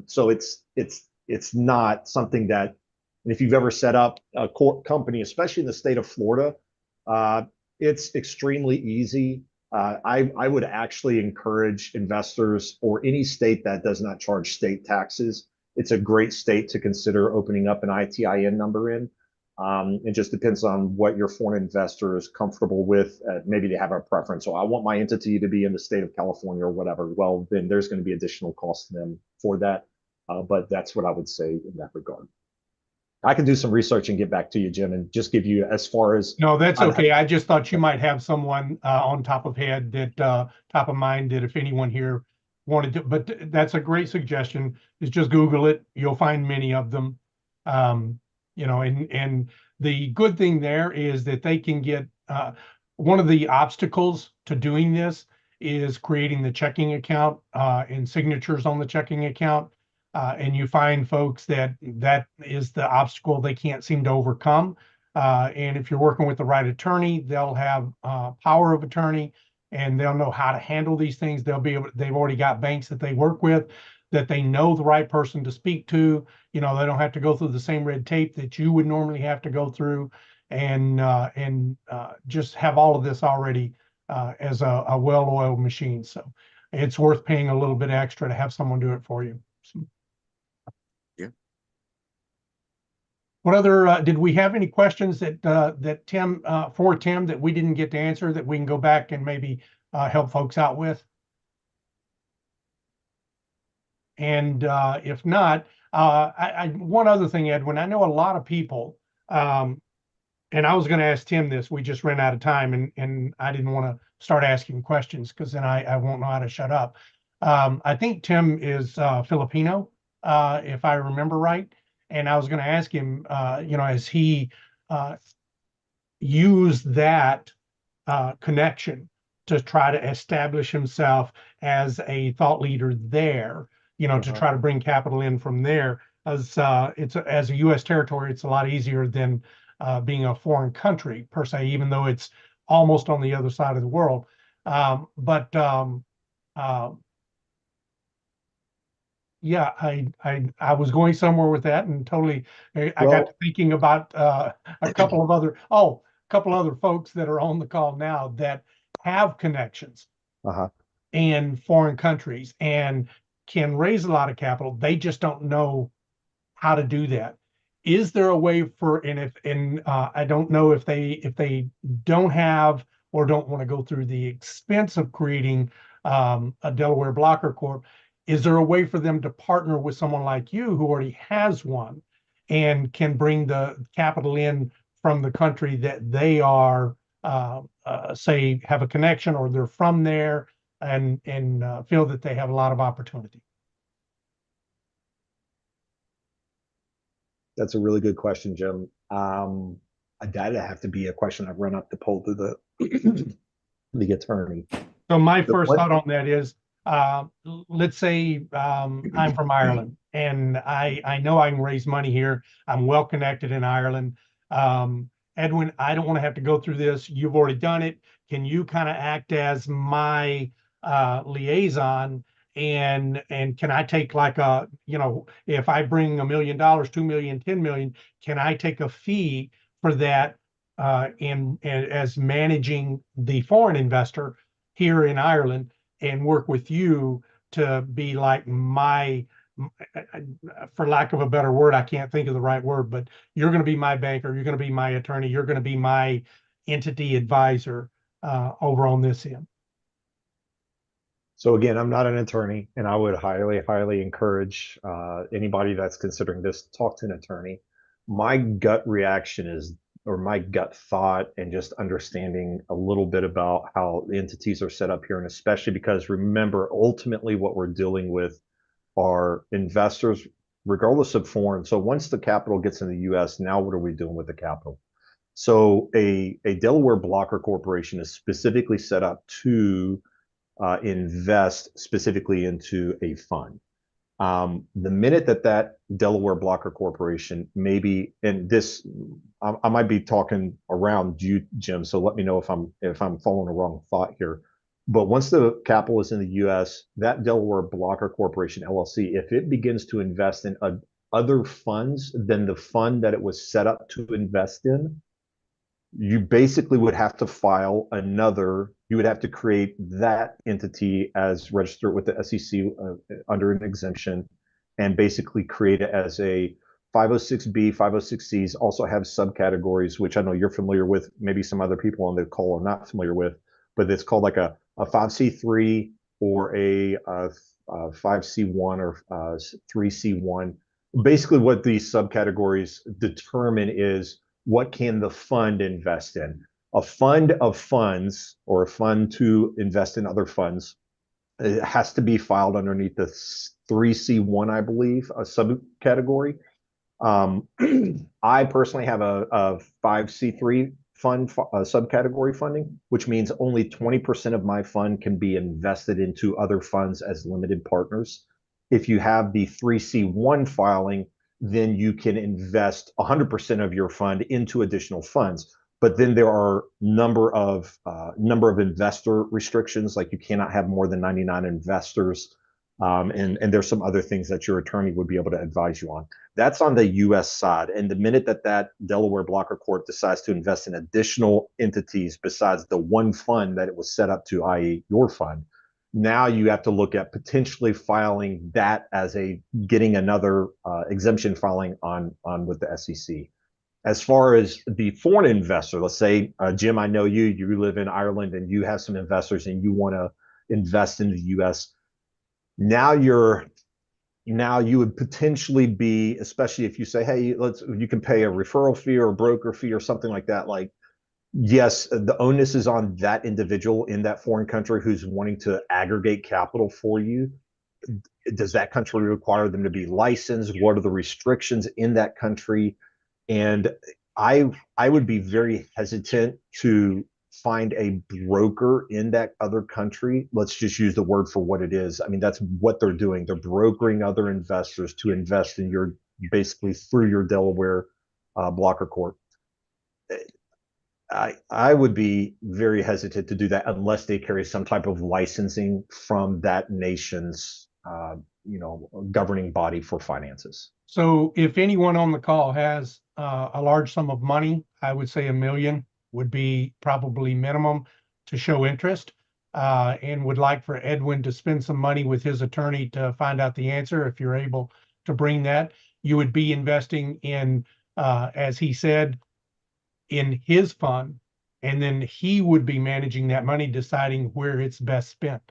S9: So it's not something that, if you've ever set up a company, especially in the state of Florida, it's extremely easy. I would actually encourage investors, or any state that does not charge state taxes, it's a great state to consider opening up an ITIN number in. It just depends on what your foreign investor is comfortable with. Maybe they have a preference. So I want my entity to be in the state of California or whatever. Well, then there's going to be additional cost to them for that. But that's what I would say in that regard. I can do some research and get back to you, Jim, and just give you as far as.
S1: No, that's okay. I just thought you might have someone on top of head, that top of mind, that if anyone here wanted to, but that's a great suggestion, is just Google it. You'll find many of them. You know, and the good thing there is that they can get, one of the obstacles to doing this is creating the checking account and signatures on the checking account. And you find folks that is the obstacle they can't seem to overcome. And if you're working with the right attorney, they'll have power of attorney, and they'll know how to handle these things. They've already got banks that they work with, that they know the right person to speak to. You know, they don't have to go through the same red tape that you would normally have to go through, and just have all of this already as a well-oiled machine. So it's worth paying a little bit extra to have someone do it for you. So. What other, did we have any questions that Tim, for Tim, that we didn't get to answer, that we can go back and maybe help folks out with? And if not, one other thing, Edwin, I know a lot of people, and I was going to ask Tim this, we just ran out of time, and I didn't want to start asking questions, because then I won't know how to shut up. I think Tim is Filipino, if I remember right. And I was going to ask him, you know, as he used that connection to try to establish himself as a thought leader there, you know, to try to bring capital in from there, as as a U.S. territory, it's a lot easier than being a foreign country per se, even though it's almost on the other side of the world. Yeah, I was going somewhere with that, and totally, I got to thinking about a couple of other folks that are on the call now that have connections. and foreign countries and can raise a lot of capital. They just don't know how to do that. Is there a way for, I don't know if they don't have or don't want to go through the expense of creating a Delaware Blocker Corp, is there a way for them to partner with someone like you who already has one and can bring the capital in from the country that they are, say, have a connection or they're from there and feel that they have a lot of opportunity?
S9: That's a really good question, Jim. That'd have to be a question I've run up to pull through the attorney.
S1: So my
S9: The
S1: first
S9: one-
S1: thought on that is, let's say I'm from Ireland and I know I can raise money here. I'm well connected in Ireland. Edwin, I don't want to have to go through this. You've already done it. Can you kind of act as my liaison? And can I take like if I bring $1 million, 2 million, 10 million, can I take a fee for that and as managing the foreign investor here in Ireland and work with you to be like my, for lack of a better word, I can't think of the right word, but you're going to be my banker, you're going to be my attorney, you're going to be my entity advisor over on this end.
S9: So again, I'm not an attorney, and I would highly, highly encourage anybody that's considering this, talk to an attorney. My gut reaction is, or my gut thought, and just understanding a little bit about how the entities are set up here, and especially because remember, ultimately what we're dealing with are investors, regardless of foreign. So once the capital gets in the US, now what are we doing with the capital? So a Delaware Blocker Corporation is specifically set up to invest specifically into a fund. The minute that Delaware Blocker Corporation maybe, and this, I might be talking around you, Jim, so let me know if I'm following a wrong thought here. But once the capital is in the US, that Delaware Blocker Corporation, LLC, if it begins to invest in other funds than the fund that it was set up to invest in, you basically would have to file you would have to create that entity as registered with the SEC under an exemption and basically create it as a 506B, 506Cs, also have subcategories, which I know you're familiar with, maybe some other people on the call are not familiar with, but it's called like a 5C3 or a 5C1 or 3C1. Basically what these subcategories determine is what can the fund invest in? A fund of funds or a fund to invest in other funds, it has to be filed underneath the 3C1, I believe, a subcategory. I personally have a 5C3 fund subcategory funding, which means only 20% of my fund can be invested into other funds as limited partners. If you have the 3C1 filing, then you can invest 100% of your fund into additional funds. But then there are number of investor restrictions, like you cannot have more than 99 investors. And there's some other things that your attorney would be able to advise you on. That's on the US side. And the minute that Delaware Blocker Corp decides to invest in additional entities besides the one fund that it was set up to, i.e. your fund, now you have to look at potentially filing that as getting another exemption filing on with the SEC. As far as the foreign investor, let's say, Jim, I know you live in Ireland and you have some investors and you want to invest in the US. Now you would potentially be, especially if you say, hey, you can pay a referral fee or a broker fee or something like that. Like, yes, the onus is on that individual in that foreign country who's wanting to aggregate capital for you. Does that country require them to be licensed? What are the restrictions in that country? And I would be very hesitant to find a broker in that other country. Let's just use the word for what it is. I mean, that's what they're doing. They're brokering other investors to invest in basically through your Delaware Blocker Corp. I would be very hesitant to do that unless they carry some type of licensing from that nation's governing body for finances.
S1: So if anyone on the call has a large sum of money, I would say $1 million would be probably minimum to show interest. and would like for Edwin to spend some money with his attorney to find out the answer, if you're able to bring that, you would be investing in, as he said, in his fund, and then he would be managing that money, deciding where it's best spent.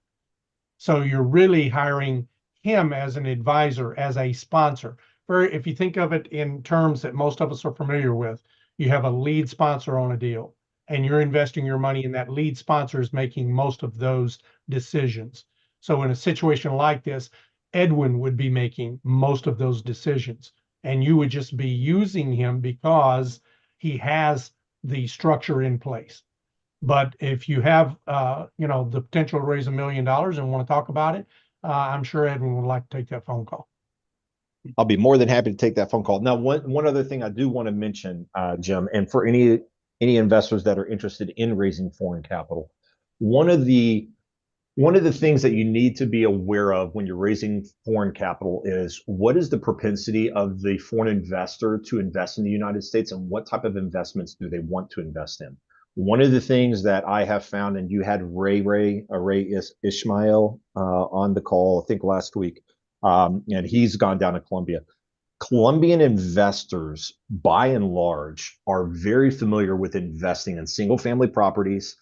S1: So you're really hiring him as an advisor, as a sponsor. If you think of it in terms that most of us are familiar with, you have a lead sponsor on a deal, and you're investing your money, and that lead sponsor is making most of those decisions. So in a situation like this, Edwin would be making most of those decisions, and you would just be using him because he has the structure in place. But if you have, the potential to raise $1 million and want to talk about it, I'm sure Edwin would like to take that phone call.
S9: I'll be more than happy to take that phone call. Now, one other thing I do want to mention, Jim, and for any investors that are interested in raising foreign capital, one of the things that you need to be aware of when you're raising foreign capital is what is the propensity of the foreign investor to invest in the United States, and what type of investments do they want to invest in? One of the things that I have found, and you had Ray Ismail on the call, I think last week, and he's gone down to Colombia. Colombian investors, by and large, are very familiar with investing in single-family properties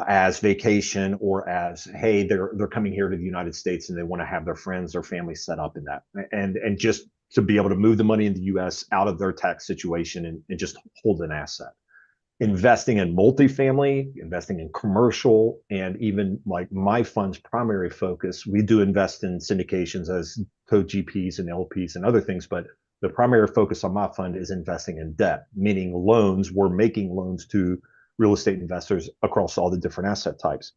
S9: as vacation, or as, hey, they're coming here to the United States and they want to have their friends or family set up in that, and just to be able to move the money in the U.S. out of their tax situation and just hold an asset. Investing in multifamily, investing in commercial, and even like my fund's primary focus, we do invest in syndications as co-GPs and LPs and other things, but the primary focus on my fund is investing in debt, meaning loans. We're making loans to real estate investors across all the different asset types.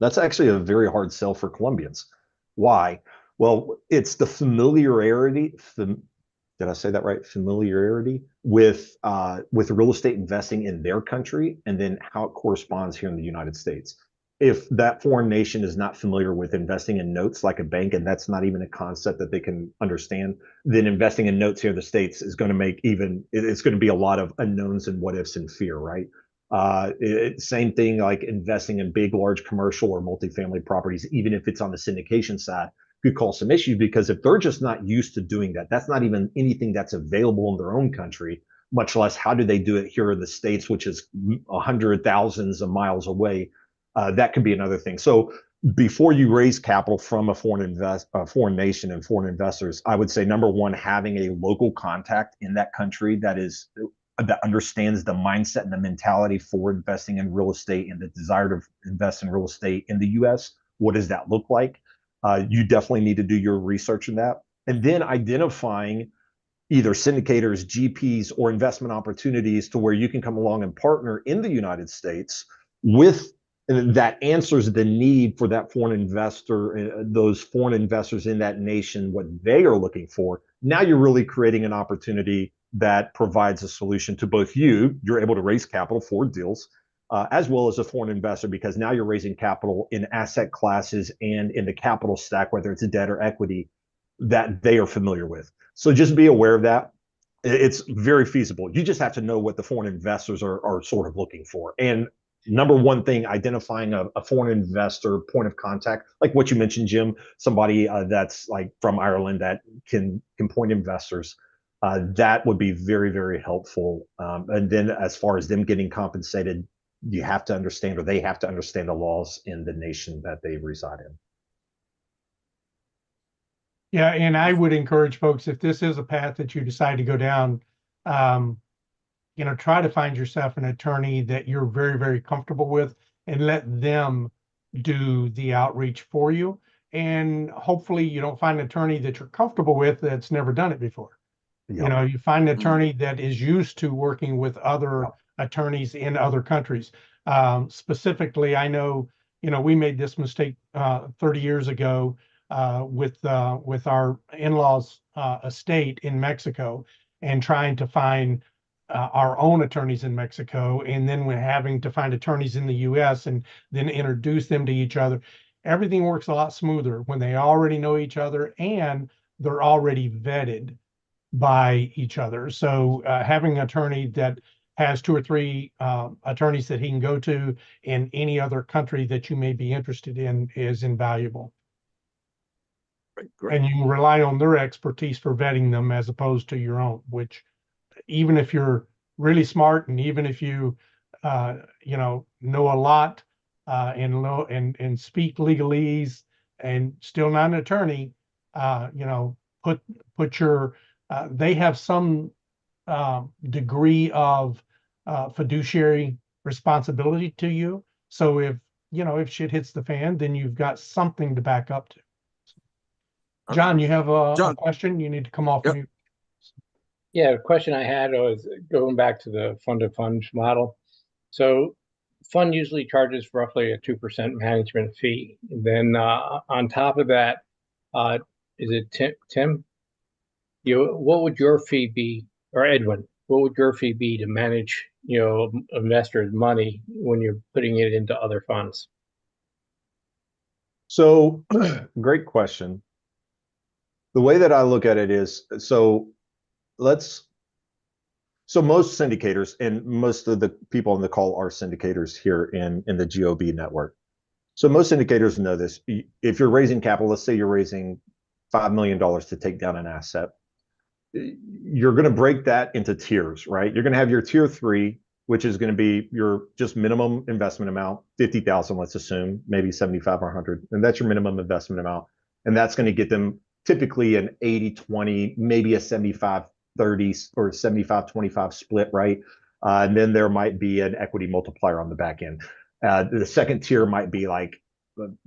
S9: That's actually a very hard sell for Colombians. Why? Well, it's the familiarity, did I say that right? Familiarity with real estate investing in their country, and then how it corresponds here in the United States. If that foreign nation is not familiar with investing in notes like a bank, and that's not even a concept that they can understand, then investing in notes here in the States is going to it's going to be a lot of unknowns and what ifs and fear, right? Same thing like investing in big, large commercial or multifamily properties, even if it's on the syndication side, could cause some issues, because if they're just not used to doing that, that's not even anything that's available in their own country, much less how do they do it here in the States, which is thousands of miles away. That could be another thing. So before you raise capital from a foreign nation and foreign investors, I would say, number one, having a local contact in that country that understands the mindset and the mentality for investing in real estate and the desire to invest in real estate in the U.S. What does that look like? You definitely need to do your research in that. And then identifying either syndicators, GPs, or investment opportunities to where you can come along and partner in the United States with that answers the need for that foreign investor, those foreign investors in that nation, what they are looking for. Now you're really creating an opportunity that provides a solution to both you're able to raise capital for deals, as well as a foreign investor, because now you're raising capital in asset classes and in the capital stack, whether it's a debt or equity, that they are familiar with. So just be aware of that. It's very feasible. You just have to know what the foreign investors are sort of looking for. And number one thing, identifying a foreign investor point of contact, like what you mentioned, Jim, somebody that's like from Ireland that can point investors. That would be very, very helpful. And then as far as them getting compensated, you have to understand, or they have to understand, the laws in the nation that they reside in.
S1: Yeah, and I would encourage folks, if this is a path that you decide to go down, try to find yourself an attorney that you're very, very comfortable with, and let them do the outreach for you. And hopefully you don't find an attorney that you're comfortable with that's never done it before.
S9: Yep.
S1: You find an attorney that is used to working with other attorneys in other countries. Specifically, I know, we made this mistake 30 years ago with our in-laws' estate in Mexico, and trying to find our own attorneys in Mexico, and then we're having to find attorneys in the U.S. and then introduce them to each other. Everything works a lot smoother when they already know each other and they're already vetted by each other. So having an attorney that has 2 or 3 attorneys that he can go to in any other country that you may be interested in is invaluable.
S2: Great.
S1: And you can rely on their expertise for vetting them as opposed to your own, which even if you're really smart and even if you, know a lot and speak legalese and still not an attorney, put your, they have some degree of fiduciary responsibility to you. So if shit hits the fan, then you've got something to back up to. John, you have a question? You need to come off
S2: Yep.
S1: mute.
S8: Yeah, the question I had was going back to the fund of funds model. So fund usually charges roughly a 2% management fee. Then on top of that, is it Tim? What would your fee be, or Edwin? What would your fee be to manage, investors' money when you're putting it into other funds?
S9: So, great question. The way that I look at it is, so most syndicators, and most of the people on the call are syndicators here in the GOB network. So most syndicators know this. If you're raising capital, let's say you're raising $5 million to take down an asset, you're going to break that into tiers, right? You're going to have your tier 3, which is going to be your just minimum investment amount, 50,000, let's assume, maybe 75 or 100, and that's your minimum investment amount. And that's going to get them typically an 80-20, maybe a 75-30 or 75-25 split, right? And then there might be an equity multiplier on the back end. The second tier might be like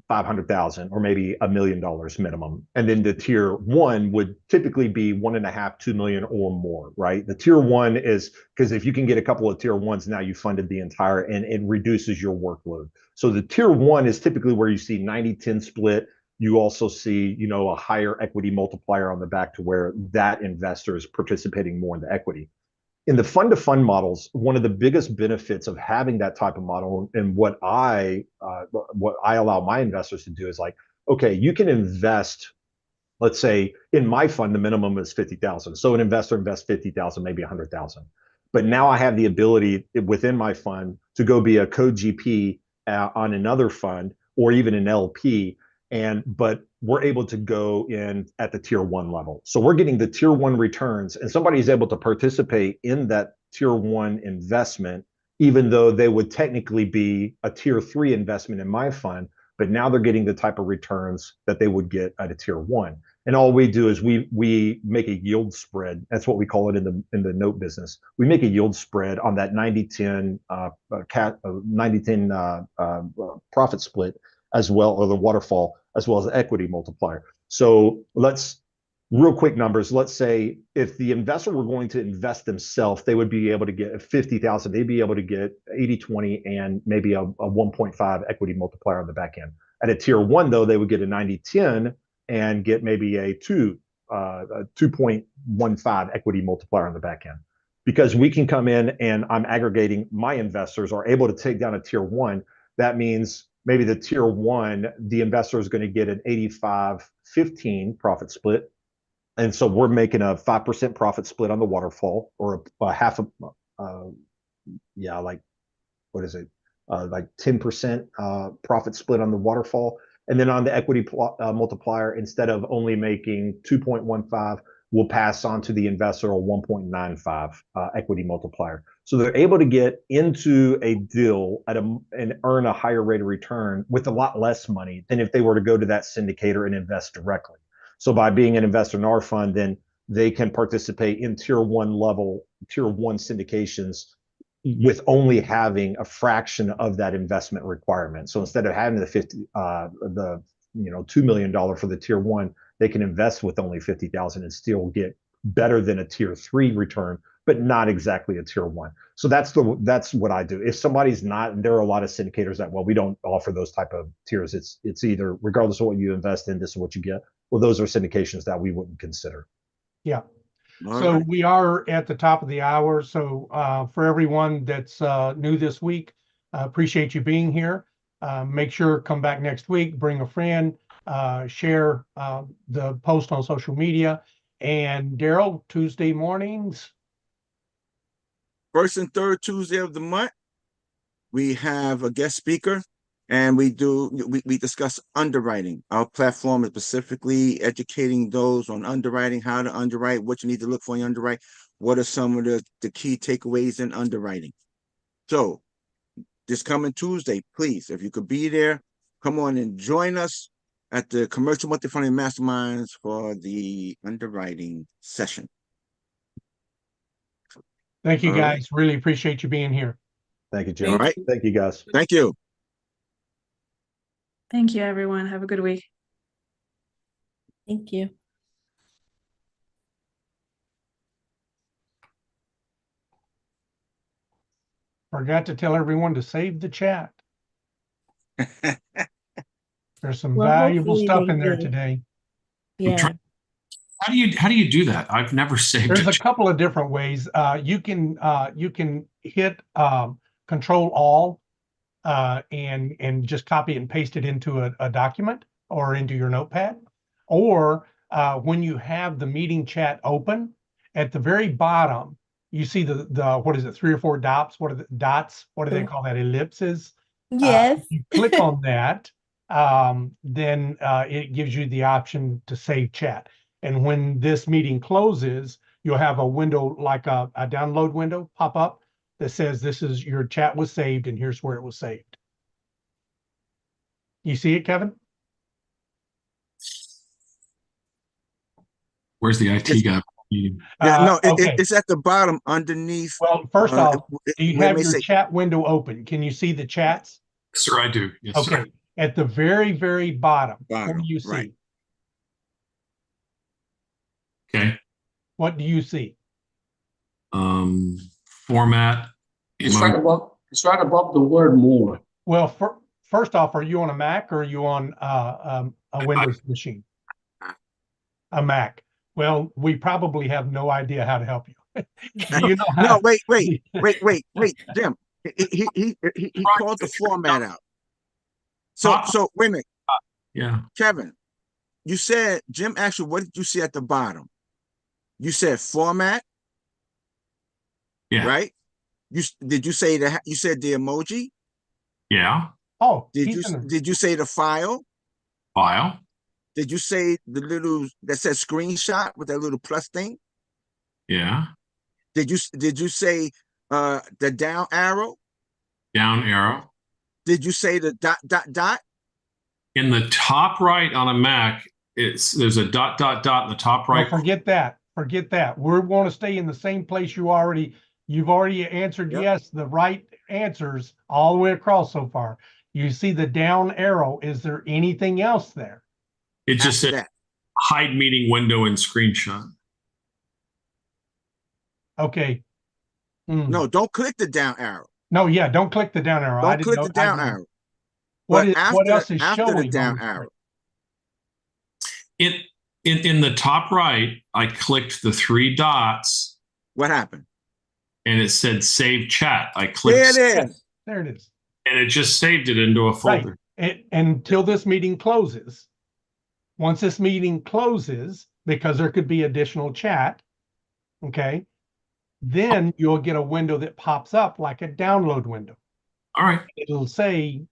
S9: 500,000 or maybe $1 million minimum. And then the tier 1 would typically be 1.5, 2 million or more, right? The tier 1 is because if you can get a couple of tier 1s, now you funded the entire, and it reduces your workload. So the tier 1 is typically where you see 90-10 split. You also see, a higher equity multiplier on the back to where that investor is participating more in the equity. In the fund-to-fund models, one of the biggest benefits of having that type of model, and what I allow my investors to do is like, okay, you can invest. Let's say in my fund, the minimum is 50,000. So an investor invests 50,000, maybe 100,000. But now I have the ability within my fund to go be a co-GP on another fund or even an LP. But we're able to go in at the tier 1 level. So we're getting the tier 1 returns, and somebody is able to participate in that tier 1 investment, even though they would technically be a tier 3 investment in my fund, but now they're getting the type of returns that they would get at a tier 1. And all we do is we make a yield spread. That's what we call it in the note business. We make a yield spread on that 90-10 profit split as well, or the waterfall, as well as the equity multiplier. So real quick numbers. Let's say if the investor were going to invest themselves, they would be able to get 50,000. They'd be able to get 80-20 and maybe a 1.5 equity multiplier on the back end. At a tier 1, though, they would get a 90-10 and get maybe a 2.15 equity multiplier on the back end. Because we can come in and I'm aggregating, my investors are able to take down a tier 1. That means maybe the tier 1, the investor is going to get an 85-15 profit split. And so we're making a 5% profit split on the waterfall, or a half of, like 10% profit split on the waterfall. And then on the equity multiplier, instead of only making 2.15, we'll pass on to the investor a 1.95 equity multiplier. So they're able to get into a deal and earn a higher rate of return with a lot less money than if they were to go to that syndicator and invest directly. So by being an investor in our fund, then they can participate in tier 1 syndications with only having a fraction of that investment requirement. So instead of having $2 million for the tier 1, they can invest with only 50,000 and still get better than a tier 3 return, but not exactly a tier 1. So that's what I do. If somebody's not, and there are a lot of syndicators that, well, we don't offer those type of tiers. It's either, regardless of what you invest in, this is what you get. Well, those are syndications that we wouldn't consider.
S1: Yeah.
S2: All
S1: So
S2: right.
S1: we are at the top of the hour. So for everyone that's new this week, appreciate you being here. Make sure come back next week, bring a friend, share the post on social media. And Daryl, Tuesday mornings,
S2: first and third Tuesday of the month, we have a guest speaker, and we discuss underwriting. Our platform is specifically educating those on underwriting, how to underwrite, what you need to look for in underwrite, what are some of the key takeaways in underwriting. So this coming Tuesday, please, if you could be there, come on and join us at the Commercial Multifamily Masterminds for the underwriting session.
S1: Thank you,
S2: All right.
S1: guys. Really appreciate you being here.
S9: Thank you, Jim.
S2: All right.
S9: Thank you, guys.
S2: Thank you.
S7: Thank you, everyone. Have a good week.
S5: Thank you.
S1: Forgot to tell everyone to save the chat. There's some
S5: Well,
S1: valuable
S5: hopefully
S1: stuff
S5: they
S1: in there
S5: did.
S1: today.
S5: Yeah.
S10: How do you do that? I've never saved
S1: There's a
S10: it.
S1: couple of different ways. You can hit Control All and just copy it and paste it into a document or into your notepad. Or when you have the meeting chat open, at the very bottom, you see the what is it, 3 or 4 dots? What are the dots? What do they call that? Ellipses.
S5: Yes.
S1: You click on that, then it gives you the option to save chat. And when this meeting closes, you'll have a window like a download window pop up that says this is your chat was saved and here's where it was saved. You see it, Kevin?
S10: Where's the IT guy?
S2: Yeah, no,
S1: Okay.
S2: it's at the bottom underneath.
S1: Well, first off, do you
S2: where it
S1: have
S2: may
S1: your
S2: say-
S1: chat window open? Can you see the chats?
S10: Sir, I do. Yes, sir.
S1: Okay. At the very, very bottom, what
S2: Bottom,
S1: do you see?
S2: right.
S10: Okay.
S1: What do you see?
S10: Format.
S11: It's right above the word more.
S1: Well, first off, are you on a Mac or are you on a Windows machine? A Mac. Well, we probably have no idea how to help you. Do you know how?
S2: No, wait, Jim. He called the format out. So wait a minute,
S10: Yeah.
S2: Kevin. You said, Jim asked you, what did you see at the bottom? You said format,
S10: Yeah.
S2: right? Did you say that? You said the emoji.
S10: Yeah.
S1: Oh,
S2: Did you say the file?
S10: File.
S2: Did you say the little that says screenshot with that little plus thing?
S10: Yeah.
S2: Did you say the down arrow?
S10: Down arrow.
S2: Did you say the dot?
S10: In the top right on a Mac, there's a dot in the top right.
S1: Well, forget that. Forget that. We want to stay in the same place you've already answered yes, the right answers all the way across so far. You see the down arrow. Is there anything else there?
S10: It just said hide meeting window and screenshot.
S1: Okay.
S2: No, don't click the down arrow.
S1: No, yeah, don't click the down arrow.
S2: Don't click the down arrow.
S1: What
S2: But
S1: else is
S2: after
S1: showing
S2: the down
S1: on the
S2: arrow?
S10: In the top right, I clicked the 3 dots.
S2: What happened?
S10: And it said save chat. I clicked.
S2: There it is.
S1: There it is.
S10: And it just saved it into a folder.
S1: Right. Until this meeting closes. Once this meeting closes, because there could be additional chat, okay, then you'll get a window that pops up like a download window.
S10: All right.
S1: It'll say